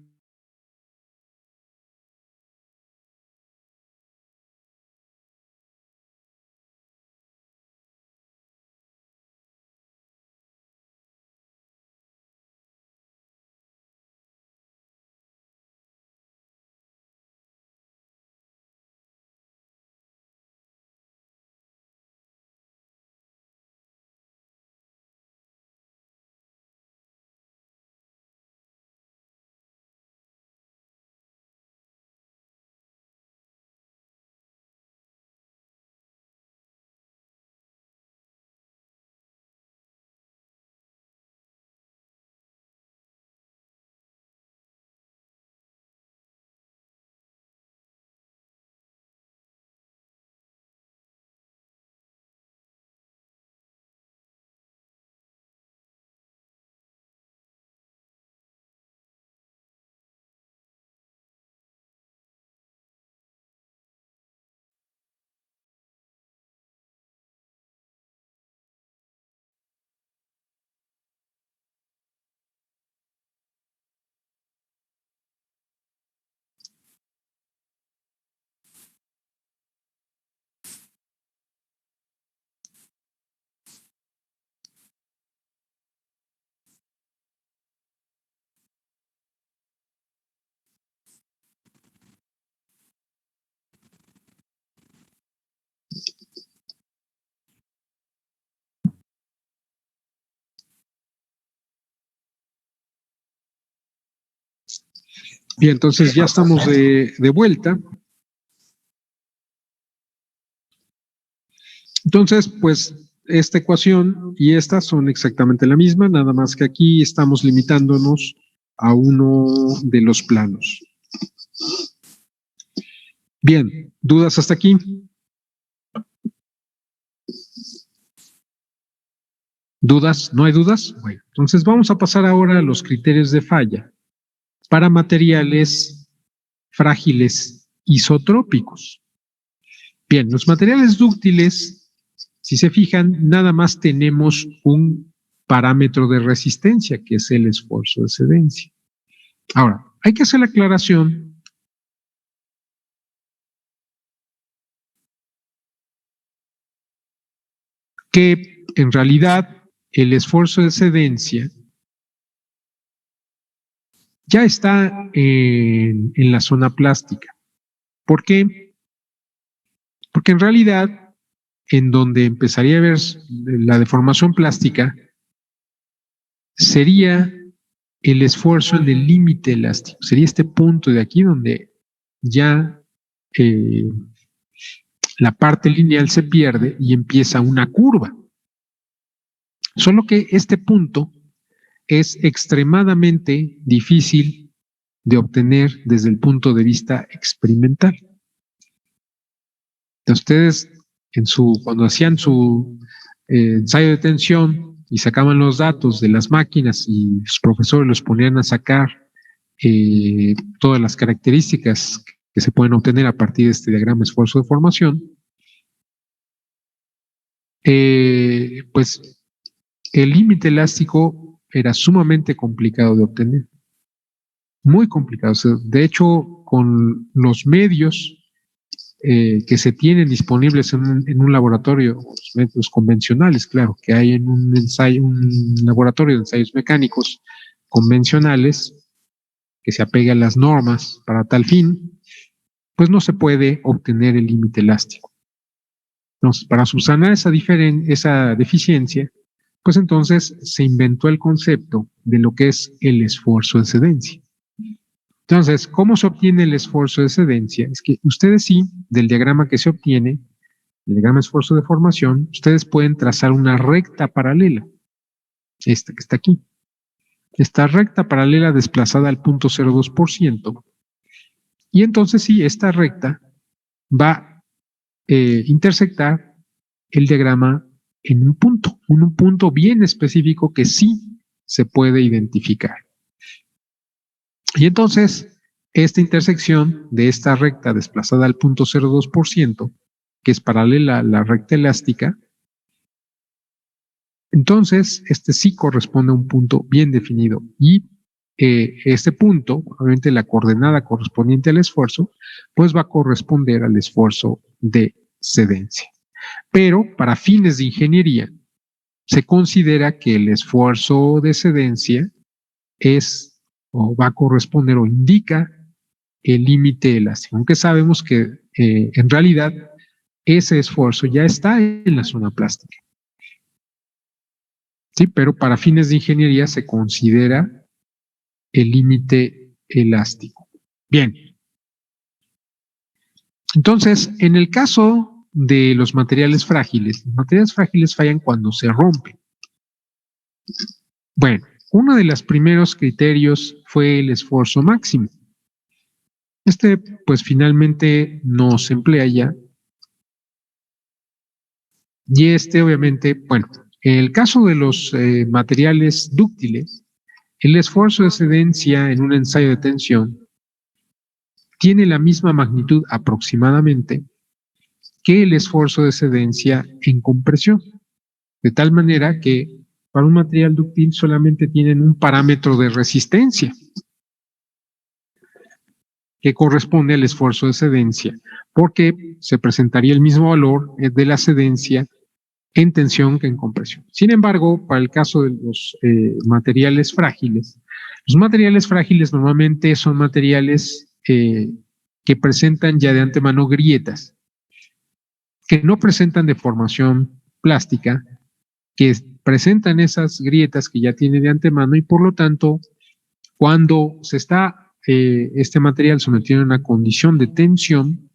S1: Bien, entonces ya estamos de vuelta. Entonces, pues esta ecuación y esta son exactamente la misma, nada más que aquí estamos limitándonos a uno de los planos. Bien, ¿dudas hasta aquí? ¿Dudas? ¿No hay dudas? Bueno, entonces vamos a pasar ahora a los criterios de falla para materiales frágiles isotrópicos. Bien, los materiales dúctiles, si se fijan, nada más tenemos un parámetro de resistencia, que es el esfuerzo de excedencia. Ahora, hay que hacer la aclaración que en realidad el esfuerzo de excedencia ya está en la zona plástica. ¿Por qué? Porque en realidad, en donde empezaría a ver la deformación plástica, sería el esfuerzo en el límite elástico. Sería este punto de aquí donde ya la parte lineal se pierde y empieza una curva. Solo que este punto es extremadamente difícil de obtener desde el punto de vista experimental. Ustedes cuando hacían su ensayo de tensión y sacaban los datos de las máquinas y los profesores los ponían a sacar todas las características que se pueden obtener a partir de este diagrama esfuerzo de formación, pues el límite elástico era sumamente complicado de obtener, muy complicado. O sea, de hecho, con los medios que se tienen disponibles en un laboratorio, los métodos convencionales, claro, que hay en un laboratorio de ensayos mecánicos convencionales, que se apegue a las normas para tal fin, pues no se puede obtener el límite elástico. Entonces, para subsanar esa deficiencia, pues entonces se inventó el concepto de lo que es el esfuerzo de excedencia. Entonces, ¿cómo se obtiene el esfuerzo de excedencia? Es que ustedes sí, del diagrama que se obtiene, el diagrama de esfuerzo de formación, ustedes pueden trazar una recta paralela, esta que está aquí. Esta recta paralela desplazada al 0.02%. Y entonces sí, esta recta va a intersectar el diagrama en un punto bien específico que sí se puede identificar. Y entonces, esta intersección de esta recta desplazada al 0.02%, que es paralela a la recta elástica, entonces este sí corresponde a un punto bien definido. Y este punto, obviamente la coordenada correspondiente al esfuerzo, pues va a corresponder al esfuerzo de excedencia. Pero para fines de ingeniería, se considera que el esfuerzo de excedencia es o va a corresponder o indica el límite elástico, aunque sabemos que en realidad ese esfuerzo ya está en la zona plástica. Sí, pero para fines de ingeniería se considera el límite elástico. Bien. Entonces, en el caso de los materiales frágiles fallan cuando se rompen. Bueno, uno de los primeros criterios fue el esfuerzo máximo. Este, pues finalmente no se emplea ya. Y este, obviamente, bueno, en el caso de los materiales dúctiles, el esfuerzo de excedencia en un ensayo de tensión tiene la misma magnitud aproximadamente que el esfuerzo de excedencia en compresión, de tal manera que para un material dúctil solamente tienen un parámetro de resistencia que corresponde al esfuerzo de excedencia, porque se presentaría el mismo valor de la excedencia en tensión que en compresión. Sin embargo, para el caso de los materiales frágiles normalmente son materiales que presentan ya de antemano grietas, que no presentan deformación plástica, que presentan esas grietas que ya tiene de antemano y por lo tanto, cuando se está este material sometido a una condición de tensión,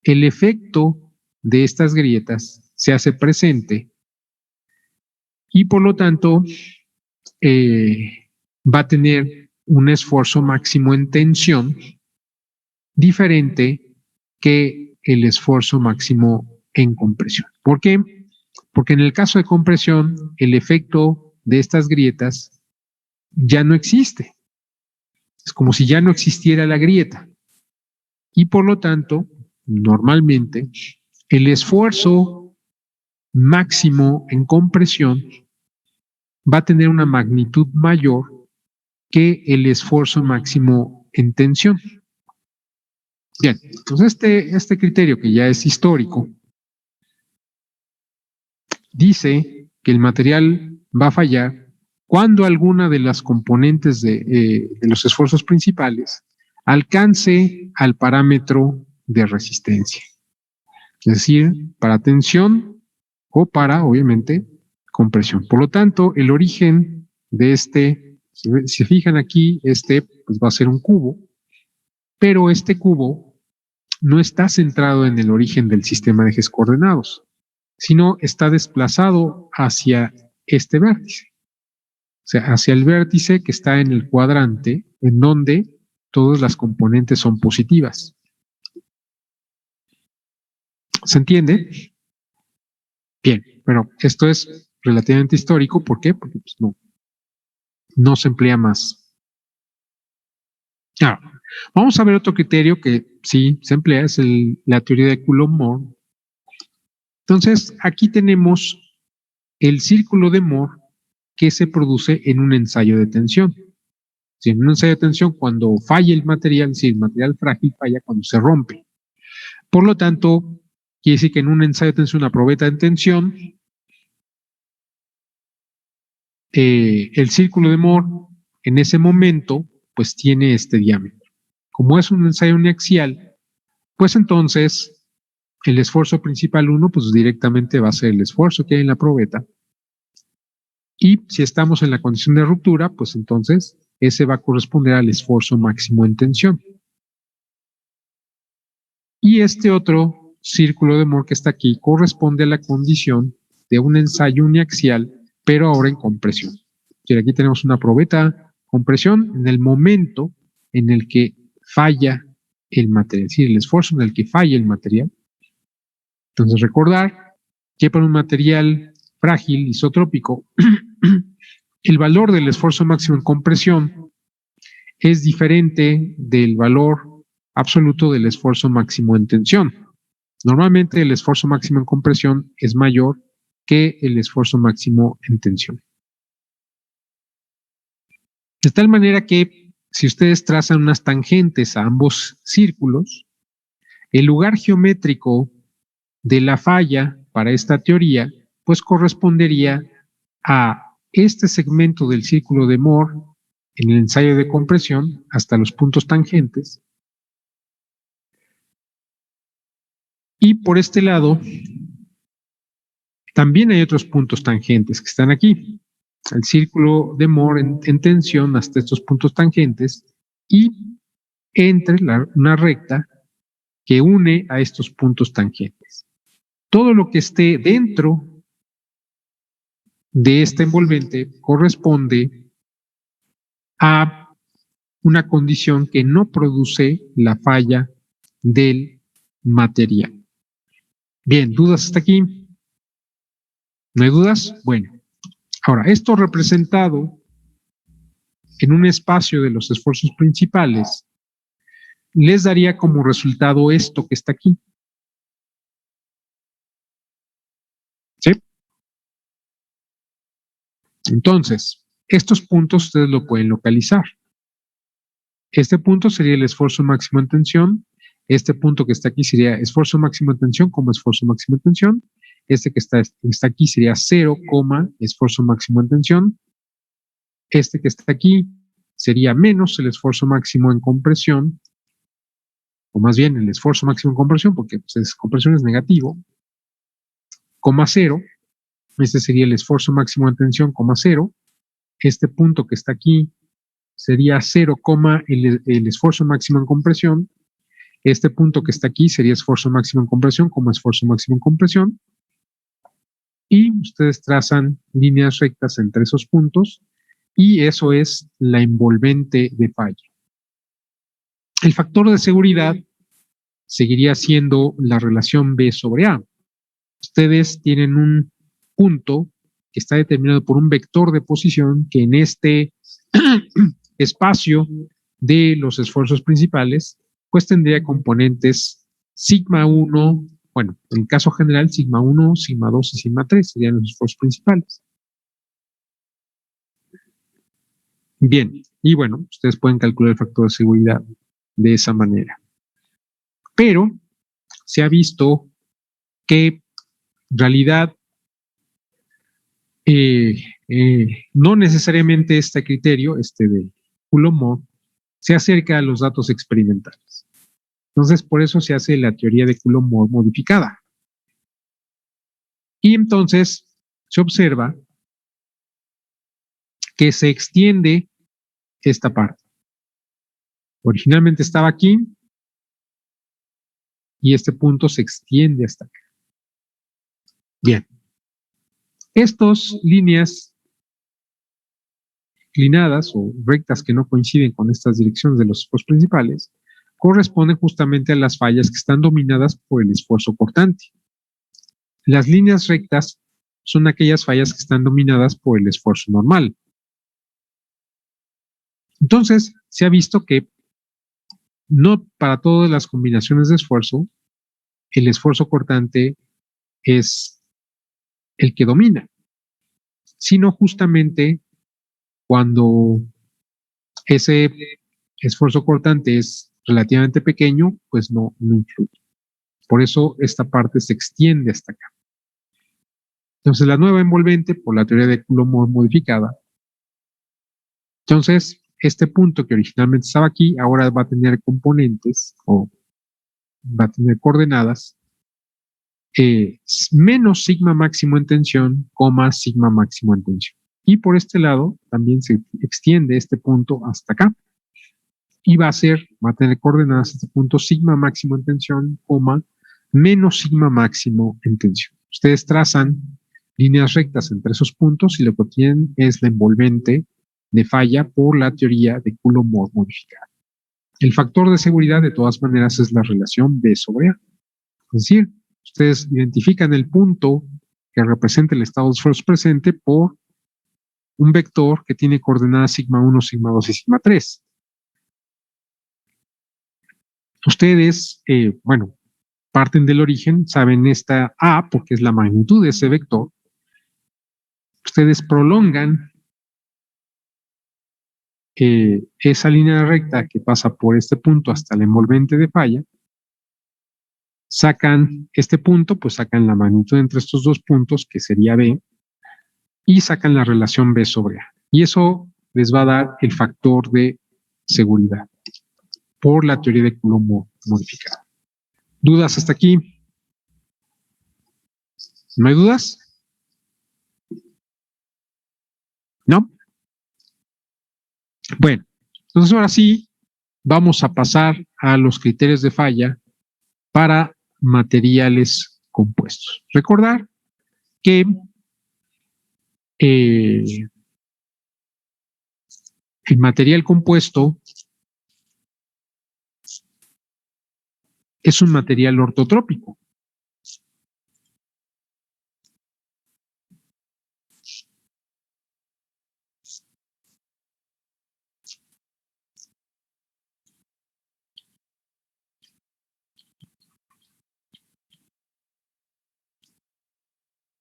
S1: el efecto de estas grietas se hace presente y por lo tanto va a tener un esfuerzo máximo en tensión diferente que el esfuerzo máximo en compresión. ¿Por qué? Porque en el caso de compresión, el efecto de estas grietas ya no existe. Es como si ya no existiera la grieta. Y por lo tanto, normalmente, el esfuerzo máximo en compresión va a tener una magnitud mayor que el esfuerzo máximo en tensión. Bien, entonces este criterio que ya es histórico dice que el material va a fallar cuando alguna de las componentes de los esfuerzos principales alcance al parámetro de resistencia. Es decir, para tensión o para, obviamente, compresión. Por lo tanto, el origen de si se fijan aquí, pues va a ser un cubo, pero este cubo no está centrado en el origen del sistema de ejes coordenados, sino está desplazado hacia este vértice. O sea, hacia el vértice que está en el cuadrante en donde todas las componentes son positivas. ¿Se entiende? Bien, pero esto es relativamente histórico. ¿Por qué? Porque pues, no se emplea más. Ahora, vamos a ver otro criterio que sí se emplea, es la teoría de Coulomb-Moore. Entonces, aquí tenemos el círculo de Moore que se produce en un ensayo de tensión. Si en un ensayo de tensión, cuando falla el material, si el material frágil falla cuando se rompe. Por lo tanto, quiere decir que en un ensayo de tensión, una probeta en tensión, el círculo de Moore en ese momento, pues tiene este diámetro. Como es un ensayo uniaxial, pues entonces el esfuerzo principal 1, pues directamente va a ser el esfuerzo que hay en la probeta. Y si estamos en la condición de ruptura, pues entonces ese va a corresponder al esfuerzo máximo en tensión. Y este otro círculo de Moore que está aquí corresponde a la condición de un ensayo uniaxial, pero ahora en compresión. Y aquí tenemos una probeta compresión en el momento en el que falla el material, es decir, el esfuerzo en el que falla el material. Entonces recordar que para un material frágil, isotrópico, el valor del esfuerzo máximo en compresión es diferente del valor absoluto del esfuerzo máximo en tensión. Normalmente el esfuerzo máximo en compresión es mayor que el esfuerzo máximo en tensión. De tal manera que si ustedes trazan unas tangentes a ambos círculos, el lugar geométrico de la falla para esta teoría, pues correspondería a este segmento del círculo de Moore en el ensayo de compresión hasta los puntos tangentes. Y por este lado, también hay otros puntos tangentes que están aquí. El círculo de Moore en tensión hasta estos puntos tangentes y entre una recta que une a estos puntos tangentes. Todo lo que esté dentro de este envolvente corresponde a una condición que no produce la falla del material. Bien, ¿dudas hasta aquí? ¿No hay dudas? Bueno, ahora, esto representado en un espacio de los esfuerzos principales les daría como resultado esto que está aquí. ¿Sí? Entonces, estos puntos ustedes lo pueden localizar. Este punto sería el esfuerzo máximo en tensión. Este punto que está aquí sería esfuerzo máximo en tensión como esfuerzo máximo en tensión. Este que está aquí sería 0, esfuerzo máximo en tensión. Este que está aquí sería menos el esfuerzo máximo en compresión, o más bien el esfuerzo máximo en compresión, porque pues, compresión es negativo, coma 0. Este sería el esfuerzo máximo en tensión, coma 0. Este punto que está aquí sería 0, el esfuerzo máximo en compresión. Este punto que está aquí sería esfuerzo máximo en compresión, como esfuerzo máximo en compresión. Y ustedes trazan líneas rectas entre esos puntos, y eso es la envolvente de falla. El factor de seguridad seguiría siendo la relación B sobre A. Ustedes tienen un punto que está determinado por un vector de posición que en este espacio de los esfuerzos principales, pues tendría componentes sigma 1, bueno, en el caso general, sigma 1, sigma 2 y sigma 3 serían los esfuerzos principales. Bien, y bueno, ustedes pueden calcular el factor de seguridad de esa manera. Pero se ha visto que en realidad no necesariamente este criterio, de Coulomb, se acerca a los datos experimentales. Entonces, por eso se hace la teoría de Coulomb modificada. Y entonces se observa que se extiende esta parte. Originalmente estaba aquí y este punto se extiende hasta acá. Bien. Estas líneas inclinadas o rectas que no coinciden con estas direcciones de los esfuerzos principales corresponden justamente a las fallas que están dominadas por el esfuerzo cortante. Las líneas rectas son aquellas fallas que están dominadas por el esfuerzo normal. Entonces, se ha visto que no para todas las combinaciones de esfuerzo, el esfuerzo cortante es el que domina, sino justamente cuando ese esfuerzo cortante es relativamente pequeño, pues no influye. Por eso esta parte se extiende hasta acá. Entonces, la nueva envolvente, por la teoría de Coulomb modificada, entonces, este punto que originalmente estaba aquí, ahora va a tener componentes o va a tener coordenadas menos sigma máximo en tensión, sigma máximo en tensión. Y por este lado también se extiende este punto hasta acá. Y va a tener coordenadas este punto sigma máximo en tensión, menos sigma máximo en tensión. Ustedes trazan líneas rectas entre esos puntos y lo que obtienen es la envolvente de falla por la teoría de Coulomb modificada. El factor de seguridad, de todas maneras, es la relación B sobre A. Es decir, ustedes identifican el punto que representa el estado de esfuerzo presente por un vector que tiene coordenadas sigma 1, sigma 2 y sigma 3. Ustedes, parten del origen, saben esta A porque es la magnitud de ese vector. Ustedes prolongan esa línea recta que pasa por este punto hasta la envolvente de falla. Sacan este punto, pues sacan la magnitud entre estos dos puntos, que sería B, y sacan la relación B sobre A. Y eso les va a dar el factor de seguridad por la teoría de Coulomb modificada. ¿Dudas hasta aquí? ¿No hay dudas? ¿No? Bueno, entonces ahora sí vamos a pasar a los criterios de falla para materiales compuestos. Recordar que el material compuesto es un material ortotrópico.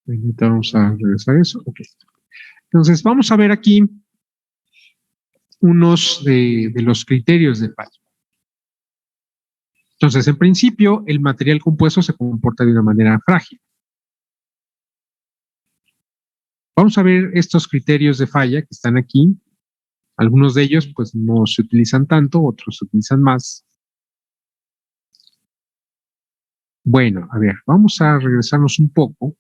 S1: Ahorita vamos a regresar a eso. Okay. Entonces, vamos a ver aquí unos de los criterios de falla. Entonces, en principio, el material compuesto se comporta de una manera frágil. Vamos a ver estos criterios de falla que están aquí. Algunos de ellos, pues, no se utilizan tanto, otros se utilizan más. Bueno, a ver, vamos a regresarnos un poco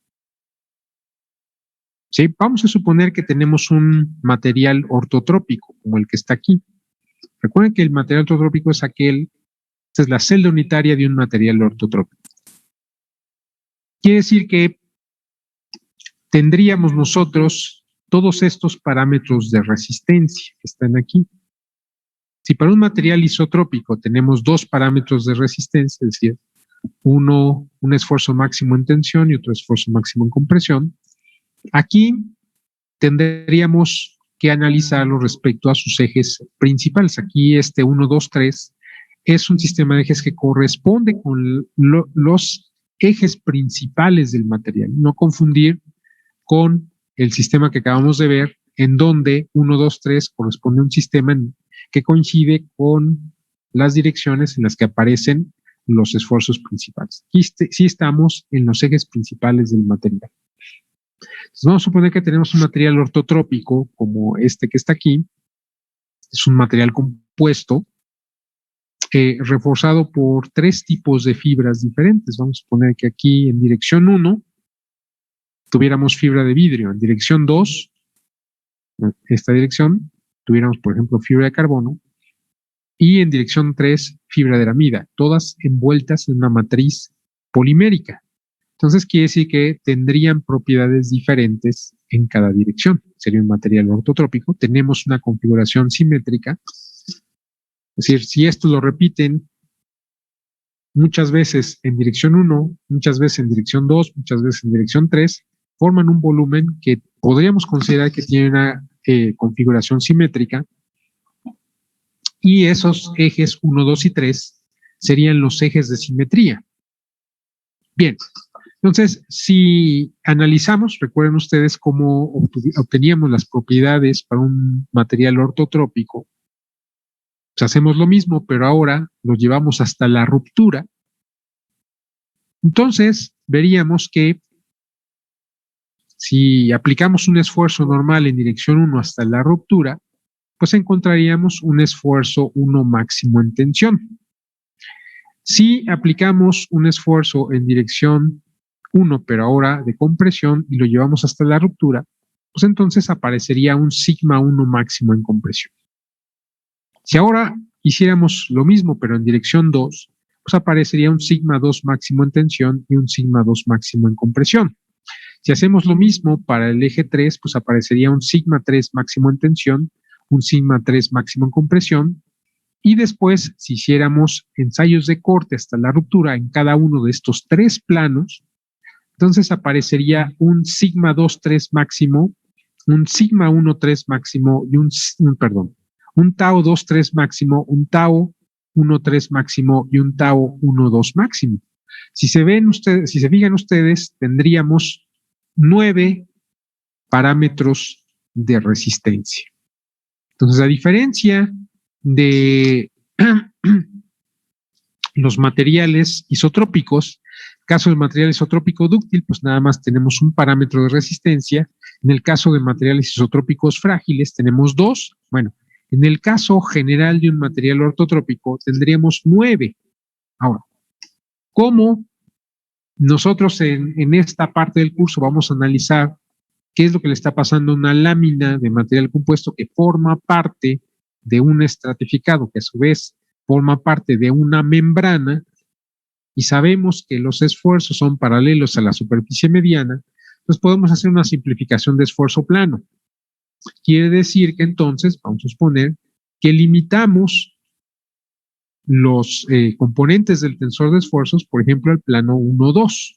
S1: ¿Sí? Vamos a suponer que tenemos un material ortotrópico, como el que está aquí. Recuerden que el material ortotrópico es esta es la celda unitaria de un material ortotrópico. Quiere decir que tendríamos nosotros todos estos parámetros de resistencia que están aquí. Si para un material isotrópico tenemos dos parámetros de resistencia, es decir, uno, un esfuerzo máximo en tensión y otro esfuerzo máximo en compresión, aquí tendríamos que analizarlo respecto a sus ejes principales. Aquí este 1, 2, 3 es un sistema de ejes que corresponde con los ejes principales del material. No confundir con el sistema que acabamos de ver, en donde 1, 2, 3 corresponde a un sistema que coincide con las direcciones en las que aparecen los esfuerzos principales. Aquí sí estamos en los ejes principales del material. Entonces, vamos a suponer que tenemos un material ortotrópico como este que está aquí. Es un material compuesto reforzado por tres tipos de fibras diferentes. Vamos a suponer que aquí en dirección 1 tuviéramos fibra de vidrio. En dirección 2, esta dirección, tuviéramos, por ejemplo, fibra de carbono. Y en dirección 3, fibra de aramida, todas envueltas en una matriz polimérica. Entonces quiere decir que tendrían propiedades diferentes en cada dirección. Sería un material ortotrópico. Tenemos una configuración simétrica. Es decir, si esto lo repiten muchas veces en dirección 1, muchas veces en dirección 2, muchas veces en dirección 3, forman un volumen que podríamos considerar que tiene una configuración simétrica. Y esos ejes 1, 2 y 3 serían los ejes de simetría. Bien, entonces, si analizamos, recuerden ustedes cómo obteníamos las propiedades para un material ortotrópico, pues hacemos lo mismo, pero ahora lo llevamos hasta la ruptura. Entonces, veríamos que si aplicamos un esfuerzo normal en dirección 1 hasta la ruptura, pues encontraríamos un esfuerzo 1 máximo en tensión. Si aplicamos un esfuerzo en dirección 1, pero ahora de compresión, y lo llevamos hasta la ruptura, pues entonces aparecería un sigma 1 máximo en compresión. Si ahora hiciéramos lo mismo, pero en dirección 2, pues aparecería un sigma 2 máximo en tensión y un sigma 2 máximo en compresión. Si hacemos lo mismo para el eje 3, pues aparecería un sigma 3 máximo en tensión, un sigma 3 máximo en compresión, y después, si hiciéramos ensayos de corte hasta la ruptura en cada uno de estos tres planos, entonces aparecería un sigma 2 3 máximo, un sigma 1 3 máximo y un tau 2 3 máximo, un tau 1 3 máximo y un tau 1 2 máximo. Si se fijan ustedes, tendríamos 9 parámetros de resistencia. Entonces, a diferencia de los materiales isotrópicos, caso del material isotrópico dúctil, pues nada más tenemos un parámetro de resistencia. En el caso de materiales isotrópicos frágiles tenemos 2. Bueno, en el caso general de un material ortotrópico tendríamos 9. Ahora, ¿cómo nosotros en esta parte del curso vamos a analizar qué es lo que le está pasando a una lámina de material compuesto que forma parte de un estratificado, que a su vez forma parte de una membrana, y sabemos que los esfuerzos son paralelos a la superficie mediana? Pues podemos hacer una simplificación de esfuerzo plano. Quiere decir que entonces, vamos a suponer, que limitamos los componentes del tensor de esfuerzos, por ejemplo, al plano 1, 2.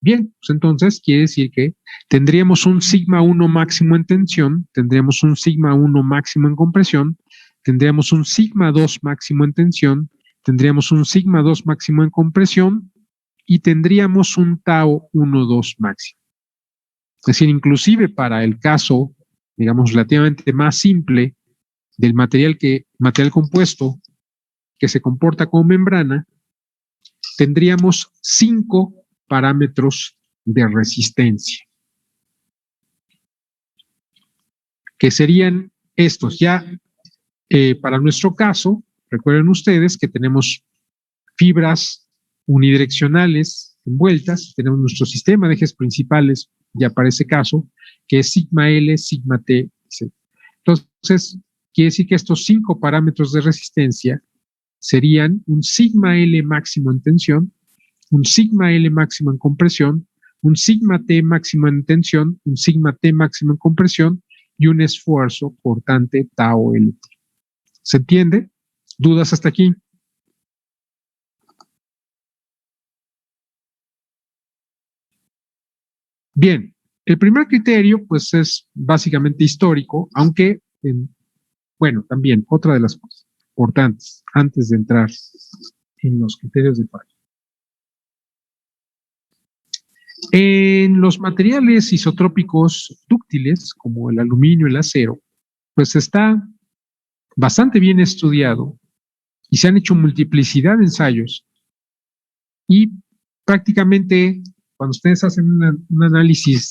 S1: Bien, pues entonces quiere decir que tendríamos un sigma 1 máximo en tensión, tendríamos un sigma 1 máximo en compresión, tendríamos un sigma 2 máximo en tensión, tendríamos un sigma 2 máximo en compresión y tendríamos un tau 1 2 máximo. Es decir, inclusive para el caso, digamos, relativamente más simple del material compuesto que se comporta como membrana, tendríamos 5 parámetros de resistencia, que serían estos. Ya para nuestro caso, recuerden ustedes que tenemos fibras unidireccionales envueltas, tenemos nuestro sistema de ejes principales ya para ese caso, que es sigma L, sigma T, etc. Entonces, quiere decir que estos 5 parámetros de resistencia serían un sigma L máximo en tensión, un sigma L máximo en compresión, un sigma T máximo en tensión, un sigma T máximo en compresión y un esfuerzo cortante tau L. ¿Se entiende? ¿Dudas hasta aquí? Bien, el primer criterio pues es básicamente histórico, aunque, bueno, también otra de las cosas importantes antes de entrar en los criterios de falla. En los materiales isotrópicos dúctiles, como el aluminio y el acero, pues está bastante bien estudiado y se han hecho multiplicidad de ensayos y prácticamente cuando ustedes hacen un análisis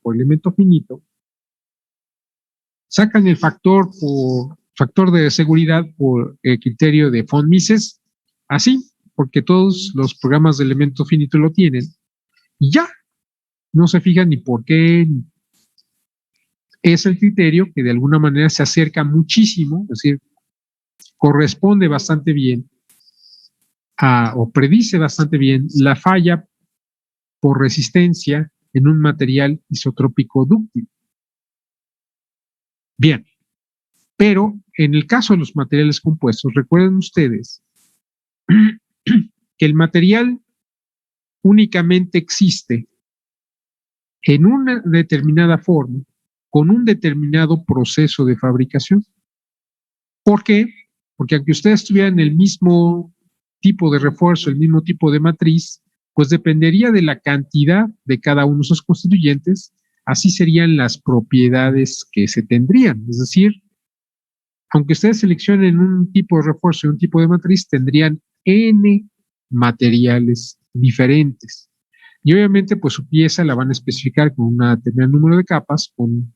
S1: por elemento finito, sacan el factor de seguridad por el criterio de von Mises, así, porque todos los programas de elemento finito lo tienen, y ya, no se fijan ni por qué. Es el criterio que de alguna manera se acerca muchísimo, es decir, corresponde bastante bien o predice bastante bien la falla por resistencia en un material isotrópico dúctil. Bien, pero en el caso de los materiales compuestos, recuerden ustedes que el material únicamente existe en una determinada forma, con un determinado proceso de fabricación. ¿Por qué? Porque aunque ustedes tuvieran el mismo tipo de refuerzo, el mismo tipo de matriz, pues dependería de la cantidad de cada uno de esos constituyentes, así serían las propiedades que se tendrían. Es decir, aunque ustedes seleccionen un tipo de refuerzo y un tipo de matriz, tendrían N materiales diferentes. Y obviamente, pues su pieza la van a especificar con un determinado número de capas, con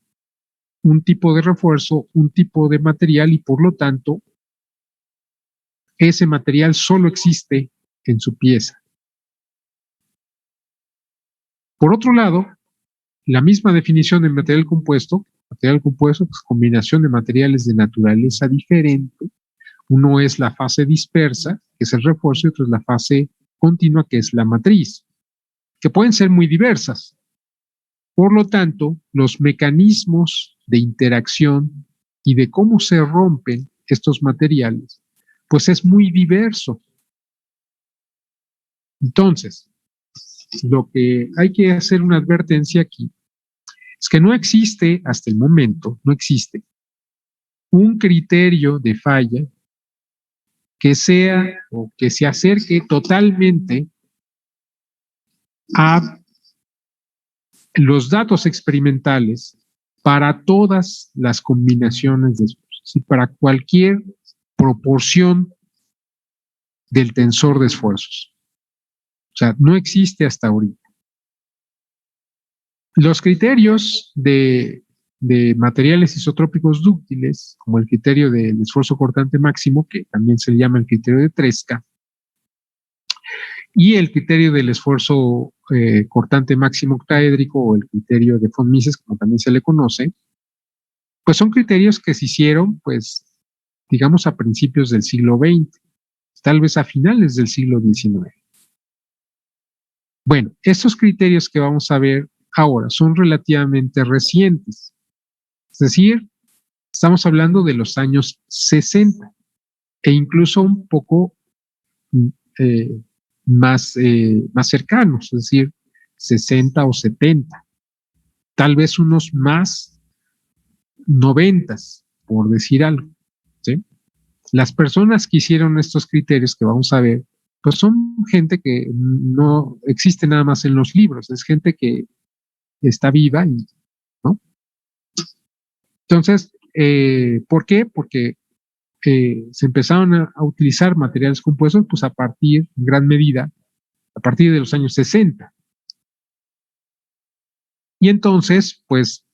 S1: un tipo de refuerzo, un tipo de material y por lo tanto, ese material solo existe en su pieza. Por otro lado, la misma definición de material compuesto es combinación de materiales de naturaleza diferente. Uno es la fase dispersa, que es el refuerzo, y otro es la fase continua, que es la matriz, que pueden ser muy diversas. Por lo tanto, los mecanismos de interacción y de cómo se rompen estos materiales, pues es muy diverso. Entonces, lo que hay que hacer una advertencia aquí es que no existe, hasta el momento, no existe un criterio de falla que sea o que se acerque totalmente a los datos experimentales para todas las combinaciones de esfuerzos y para cualquier proporción del tensor de esfuerzos. O sea, no existe hasta ahorita. Los criterios de materiales isotrópicos dúctiles, como el criterio del esfuerzo cortante máximo, que también se llama el criterio de Tresca, y el criterio del esfuerzo cortante máximo octaédrico o el criterio de von Mises, como también se le conoce, pues son criterios que se hicieron, pues, digamos, a principios del siglo XX, tal vez a finales del siglo XIX. Bueno, estos criterios que vamos a ver ahora son relativamente recientes, es decir, estamos hablando de los años 60 e incluso un poco más cercanos, es decir, 60 o 70, tal vez unos más 90, por decir algo, ¿sí? Las personas que hicieron estos criterios que vamos a ver, pues son gente que no existe nada más en los libros, es gente que está viva, ¿no? Entonces, ¿por qué? Porque se empezaron a utilizar materiales compuestos, pues a partir, en gran medida, a partir de los años 60. Y entonces, pues,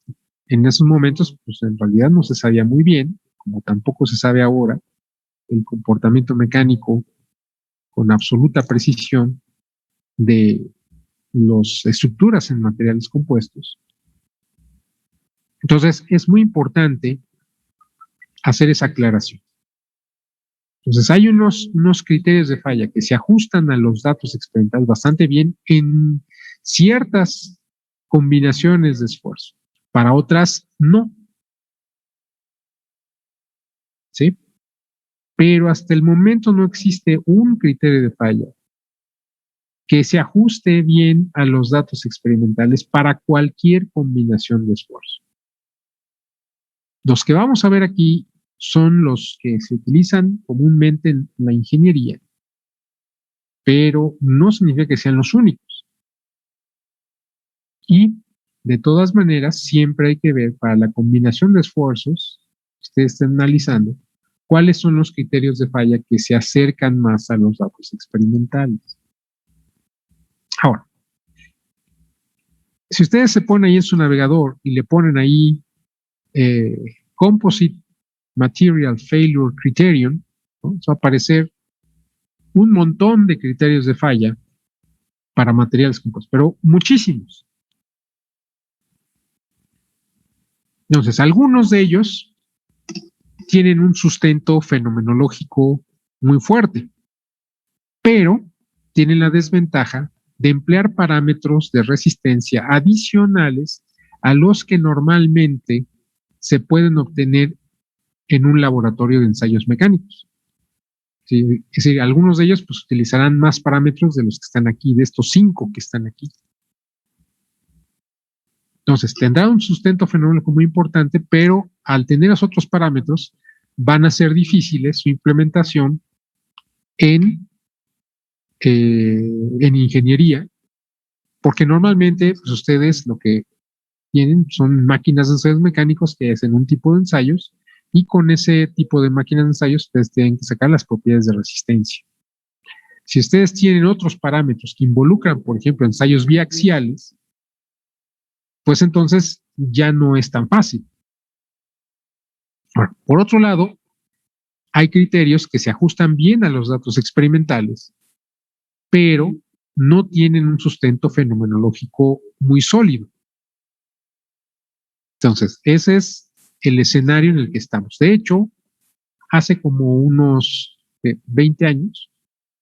S1: en esos momentos, pues en realidad no se sabía muy bien, como tampoco se sabe ahora, el comportamiento mecánico con absoluta precisión de las estructuras en materiales compuestos. Entonces, es muy importante hacer esa aclaración. Entonces, hay unos criterios de falla que se ajustan a los datos experimentales bastante bien en ciertas combinaciones de esfuerzo. Para otras, no. ¿Sí? Pero hasta el momento no existe un criterio de falla que se ajuste bien a los datos experimentales para cualquier combinación de esfuerzo. Los que vamos a ver aquí son los que se utilizan comúnmente en la ingeniería, pero no significa que sean los únicos. Y de todas maneras, siempre hay que ver para la combinación de esfuerzos que ustedes estén analizando, cuáles son los criterios de falla que se acercan más a los datos experimentales. Ahora, si ustedes se ponen ahí en su navegador y le ponen ahí Composite Material Failure Criterion, ¿no? Va a aparecer un montón de criterios de falla para materiales compuestos, pero muchísimos. Entonces, algunos de ellos tienen un sustento fenomenológico muy fuerte, pero tienen la desventaja de emplear parámetros de resistencia adicionales a los que normalmente se pueden obtener en un laboratorio de ensayos mecánicos. ¿Sí? Es decir, algunos de ellos pues, utilizarán más parámetros de los que están aquí, de estos 5 que están aquí. Entonces, tendrá un sustento fenológico muy importante, pero al tener los otros parámetros, van a ser difíciles su implementación en ingeniería, porque normalmente pues, ustedes lo que tienen son máquinas de ensayos mecánicos que hacen un tipo de ensayos y con ese tipo de máquinas de ensayos ustedes tienen que sacar las propiedades de resistencia. Si ustedes tienen otros parámetros que involucran, por ejemplo, ensayos biaxiales, pues entonces ya no es tan fácil. Ahora, por otro lado, hay criterios que se ajustan bien a los datos experimentales, pero no tienen un sustento fenomenológico muy sólido. Entonces, ese es el escenario en el que estamos. De hecho, hace como unos 20 años,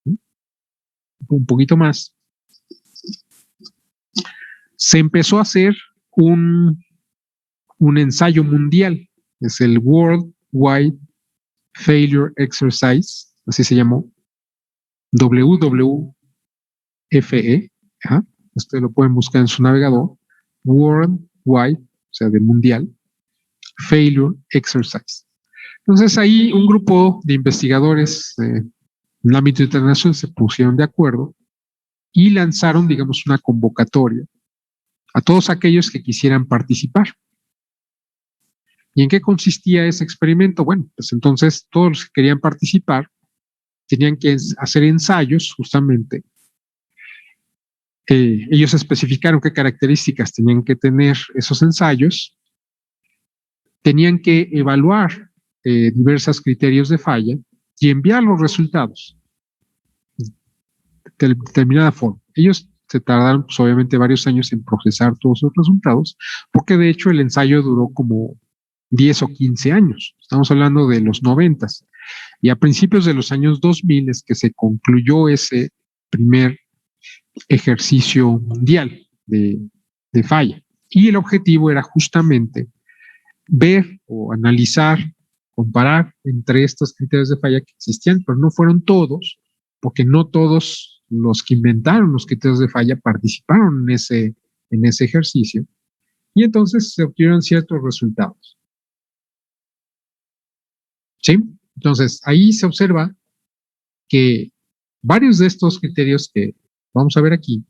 S1: ¿sí? Un poquito más, se empezó a hacer un ensayo mundial, es el World Wide Failure Exercise, así se llamó, WWFE, ustedes lo pueden buscar en su navegador, World Wide, o sea, de mundial, Failure Exercise. Entonces ahí un grupo de investigadores en el ámbito internacional se pusieron de acuerdo y lanzaron, digamos, una convocatoria a todos aquellos que quisieran participar. ¿Y en qué consistía ese experimento? Bueno, pues entonces todos los que querían participar tenían que hacer ensayos justamente. Ellos especificaron qué características tenían que tener esos ensayos. Tenían que evaluar diversos criterios de falla y enviar los resultados de determinada forma. Ellos se tardaron, pues, obviamente, varios años en procesar todos esos resultados, porque de hecho el ensayo duró como 10 o 15 años. Estamos hablando de los 90. Y a principios de los años 2000 es que se concluyó ese primer ejercicio mundial de falla. Y el objetivo era justamente ver o analizar, comparar entre estos criterios de falla que existían, pero no fueron todos, porque no todos los que inventaron los criterios de falla participaron en ese ejercicio, y entonces se obtuvieron ciertos resultados. ¿Sí? Entonces, ahí se observa que varios de estos criterios que vamos a ver aquí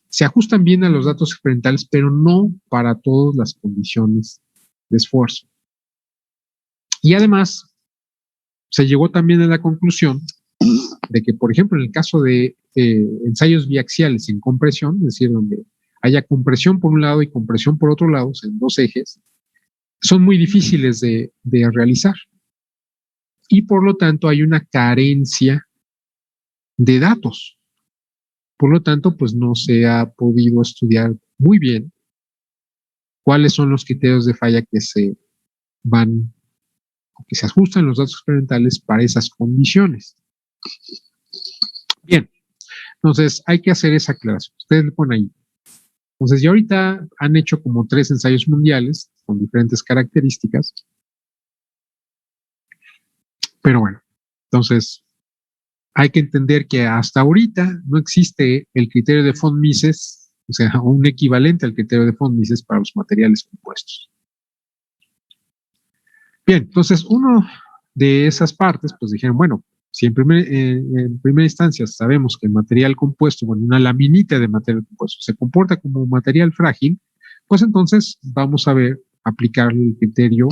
S1: se ajustan bien a los datos experimentales, pero no para todas las condiciones de esfuerzo. Y además, se llegó también a la conclusión de que, por ejemplo, en el caso de ensayos biaxiales en compresión, es decir, donde haya compresión por un lado y compresión por otro lado, en dos ejes, son muy difíciles de realizar. Y por lo tanto hay una carencia de datos. Por lo tanto, pues no se ha podido estudiar muy bien cuáles son los criterios de falla que se van o que se ajustan los datos experimentales para esas condiciones. Bien, entonces hay que hacer esa aclaración. Ustedes le ponen ahí. Entonces, ya ahorita han hecho como 3 ensayos mundiales con diferentes características. Pero bueno, entonces hay que entender que hasta ahorita no existe el criterio de von Mises, o sea, un equivalente al criterio de von Mises para los materiales compuestos. Bien, entonces uno de esas partes, pues dijeron, bueno, si en primera instancia sabemos que el material compuesto, bueno, una laminita de material compuesto se comporta como material frágil, pues entonces vamos a ver, aplicar el criterio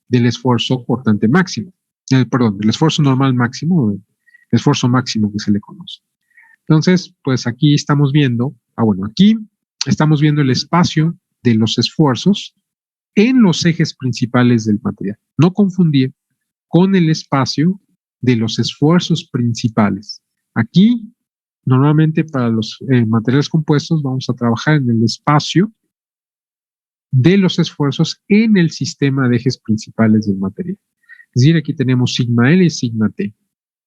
S1: del esfuerzo cortante máximo, perdón, del esfuerzo normal máximo, el esfuerzo máximo que se le conoce. Entonces, pues aquí estamos viendo, aquí estamos viendo el espacio de los esfuerzos en los ejes principales del material. No confundir con el espacio de los esfuerzos principales. Aquí, normalmente para los materiales compuestos, vamos a trabajar en el espacio de los esfuerzos en el sistema de ejes principales del material. Es decir, aquí tenemos sigma L y sigma T.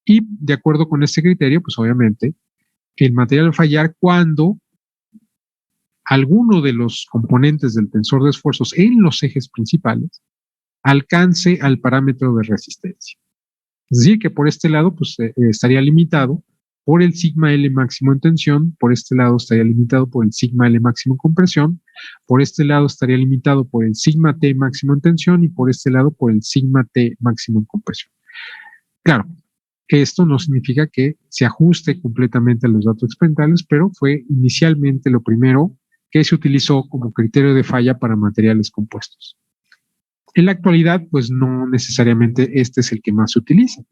S1: Y de acuerdo con este criterio, pues obviamente, el material va a fallar cuando alguno de los componentes del tensor de esfuerzos en los ejes principales alcance al parámetro de resistencia. Es decir, que por este lado pues, estaría limitado por el sigma L máximo en tensión, por este lado estaría limitado por el sigma L máximo en compresión, por este lado estaría limitado por el sigma T máximo en tensión y por este lado por el sigma T máximo en compresión. Claro, esto no significa que se ajuste completamente a los datos experimentales, pero fue inicialmente lo primero que se utilizó como criterio de falla para materiales compuestos. En la actualidad, pues no necesariamente este es el que más se utiliza.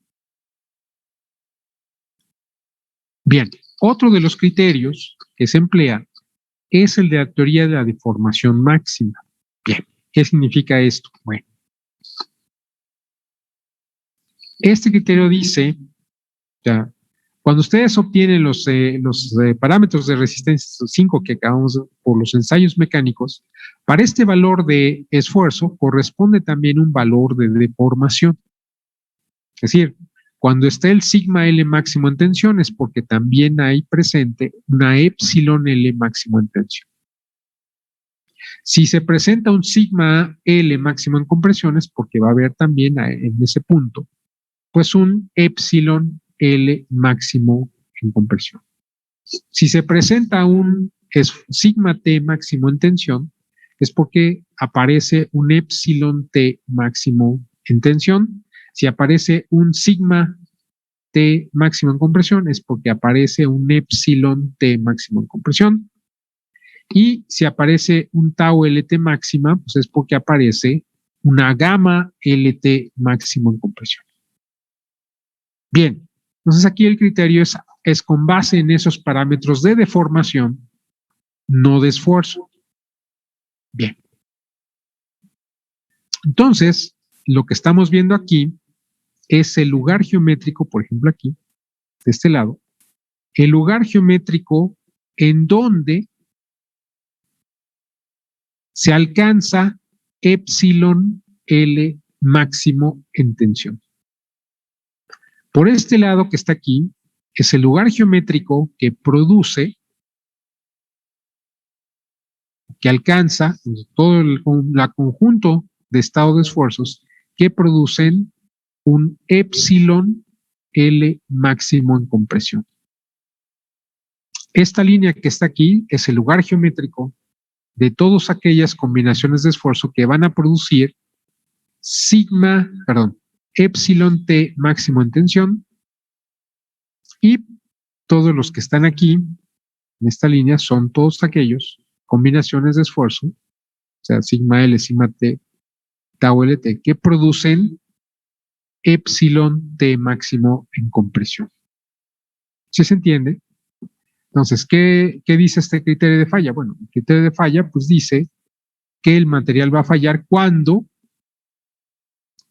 S1: Bien, otro de los criterios que se emplea es el de la teoría de la deformación máxima. Bien, ¿qué significa esto? Bueno, este criterio dice, ya, cuando ustedes obtienen los parámetros de resistencia 5 que acabamos por los ensayos mecánicos, para este valor de esfuerzo corresponde también un valor de deformación. Es decir, cuando está el sigma L máximo en tensión es porque también hay presente una epsilon L máximo en tensión. Si se presenta un sigma L máximo en compresión es porque va a haber también en ese punto pues un epsilon L máximo en compresión. Si se presenta un sigma T máximo en tensión es porque aparece un epsilon T máximo en tensión. Si aparece un sigma T máximo en compresión es porque aparece un epsilon T máximo en compresión. Y si aparece un tau LT máxima, pues es porque aparece una gamma LT máximo en compresión. Bien, entonces aquí el criterio es con base en esos parámetros de deformación, no de esfuerzo. Bien. Entonces, lo que estamos viendo aquí es el lugar geométrico, por ejemplo aquí, de este lado, el lugar geométrico en donde se alcanza epsilon L máximo en tensión. Por este lado que está aquí, es el lugar geométrico que produce, que alcanza todo el conjunto de estados de esfuerzos que producen un epsilon L máximo en compresión. Esta línea que está aquí es el lugar geométrico de todas aquellas combinaciones de esfuerzo que van a producir epsilon T máximo en tensión, y todos los que están aquí en esta línea son todos aquellos combinaciones de esfuerzo, o sea, sigma L, sigma T, tau LT, que producen epsilon T máximo en compresión. ¿Sí se entiende? Entonces, ¿qué dice este criterio de falla? Bueno, el criterio de falla pues dice que el material va a fallar cuando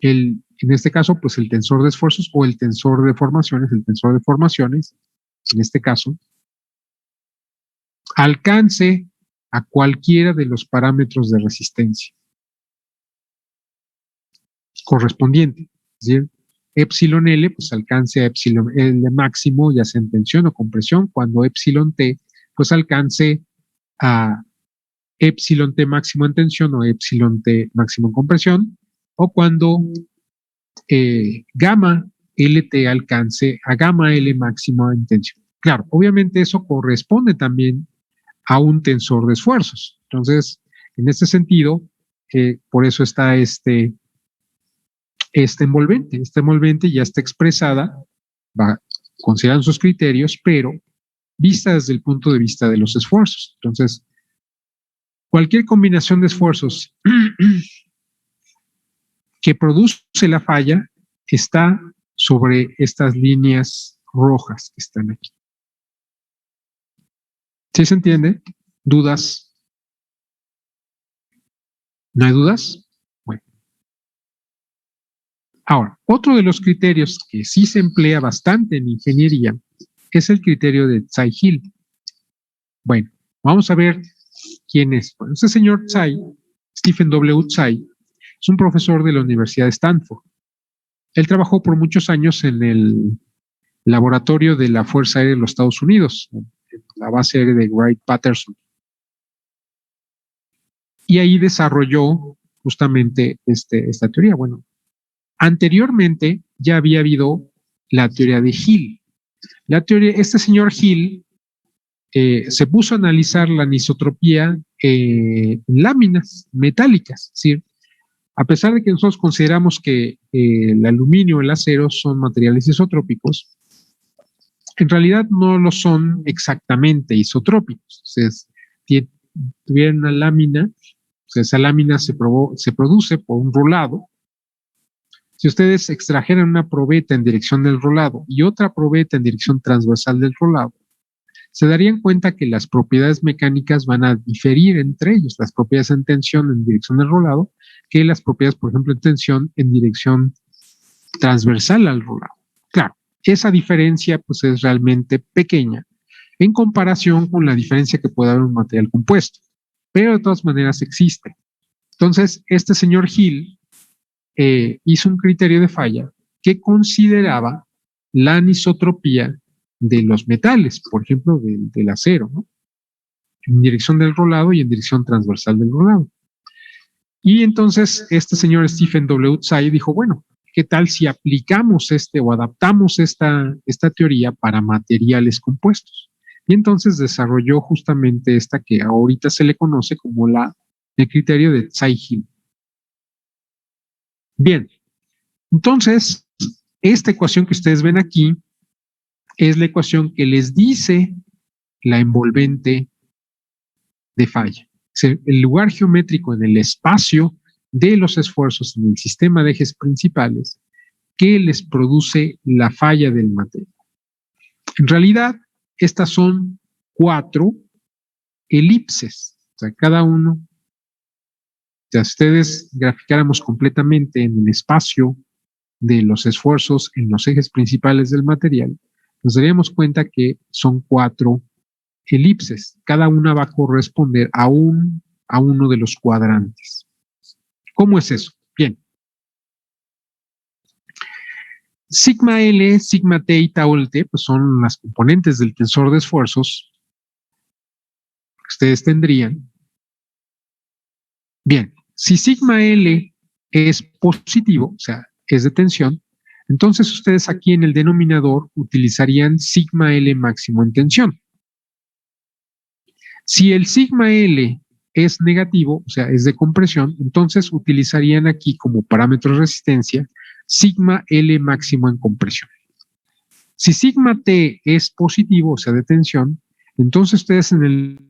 S1: en este caso, pues el tensor de esfuerzos o el tensor de formaciones, en este caso, alcance a cualquiera de los parámetros de resistencia correspondiente. Es decir, epsilon L, pues alcance a epsilon L máximo, ya sea en tensión o compresión, cuando epsilon T, pues alcance a epsilon T máximo en tensión o epsilon T máximo en compresión, o cuando gamma LT alcance a gamma L máximo en tensión. Claro, obviamente eso corresponde también a un tensor de esfuerzos. Entonces, en este sentido, por eso está esta envolvente ya está expresada, consideran sus criterios, pero vista desde el punto de vista de los esfuerzos. Entonces, cualquier combinación de esfuerzos que produce la falla está sobre estas líneas rojas que están aquí. ¿Sí se entiende? ¿Dudas? ¿No hay dudas? Bueno. Ahora, otro de los criterios que sí se emplea bastante en ingeniería es el criterio de Tsai-Hill. Bueno, vamos a ver quién es. Bueno, este señor Tsai, Stephen W. Tsai, es un profesor de la Universidad de Stanford. Él trabajó por muchos años en el laboratorio de la Fuerza Aérea de los Estados Unidos, en la base aérea de Wright-Patterson. Y ahí desarrolló justamente esta teoría. Bueno, anteriormente ya había habido la teoría de Hill. Este señor Hill se puso a analizar la anisotropía en láminas metálicas, es decir, a pesar de que nosotros consideramos que el aluminio o el acero son materiales isotrópicos, en realidad no lo son exactamente isotrópicos. Entonces, tuvieran una lámina, esa lámina se produce por un rolado. Si ustedes extrajeran una probeta en dirección del rolado y otra probeta en dirección transversal del rolado, se darían cuenta que las propiedades mecánicas van a diferir entre ellos, las propiedades en tensión en dirección del rolado, que las propiedades, por ejemplo, en tensión en dirección transversal al rolado. Claro, esa diferencia pues es realmente pequeña en comparación con la diferencia que puede haber en un material compuesto, pero de todas maneras existe. Entonces, este señor Hill hizo un criterio de falla que consideraba la anisotropía de los metales, por ejemplo, del acero, ¿no? En dirección del rolado y en dirección transversal del rolado. Y entonces este señor Stephen W. Tsai dijo, bueno, ¿qué tal si aplicamos o adaptamos esta teoría para materiales compuestos? Y entonces desarrolló justamente esta que ahorita se le conoce como el criterio de Tsai-Hill. Bien, entonces esta ecuación que ustedes ven aquí es la ecuación que les dice la envolvente de falla. El lugar geométrico en el espacio de los esfuerzos en el sistema de ejes principales que les produce la falla del material. En realidad, estas son 4 elipses. O sea, cada uno, si ustedes graficáramos completamente en el espacio de los esfuerzos en los ejes principales del material, nos daríamos cuenta que son 4 elipses. Cada una va a corresponder a uno de los cuadrantes. ¿Cómo es eso? Bien. Sigma L, sigma T y tau T pues son las componentes del tensor de esfuerzos que ustedes tendrían. Bien, si sigma L es positivo, o sea, es de tensión, entonces ustedes aquí en el denominador utilizarían sigma L máximo en tensión. Si el sigma L es negativo, o sea, es de compresión, entonces utilizarían aquí como parámetro de resistencia sigma L máximo en compresión. Si sigma T es positivo, o sea, de tensión, entonces ustedes en el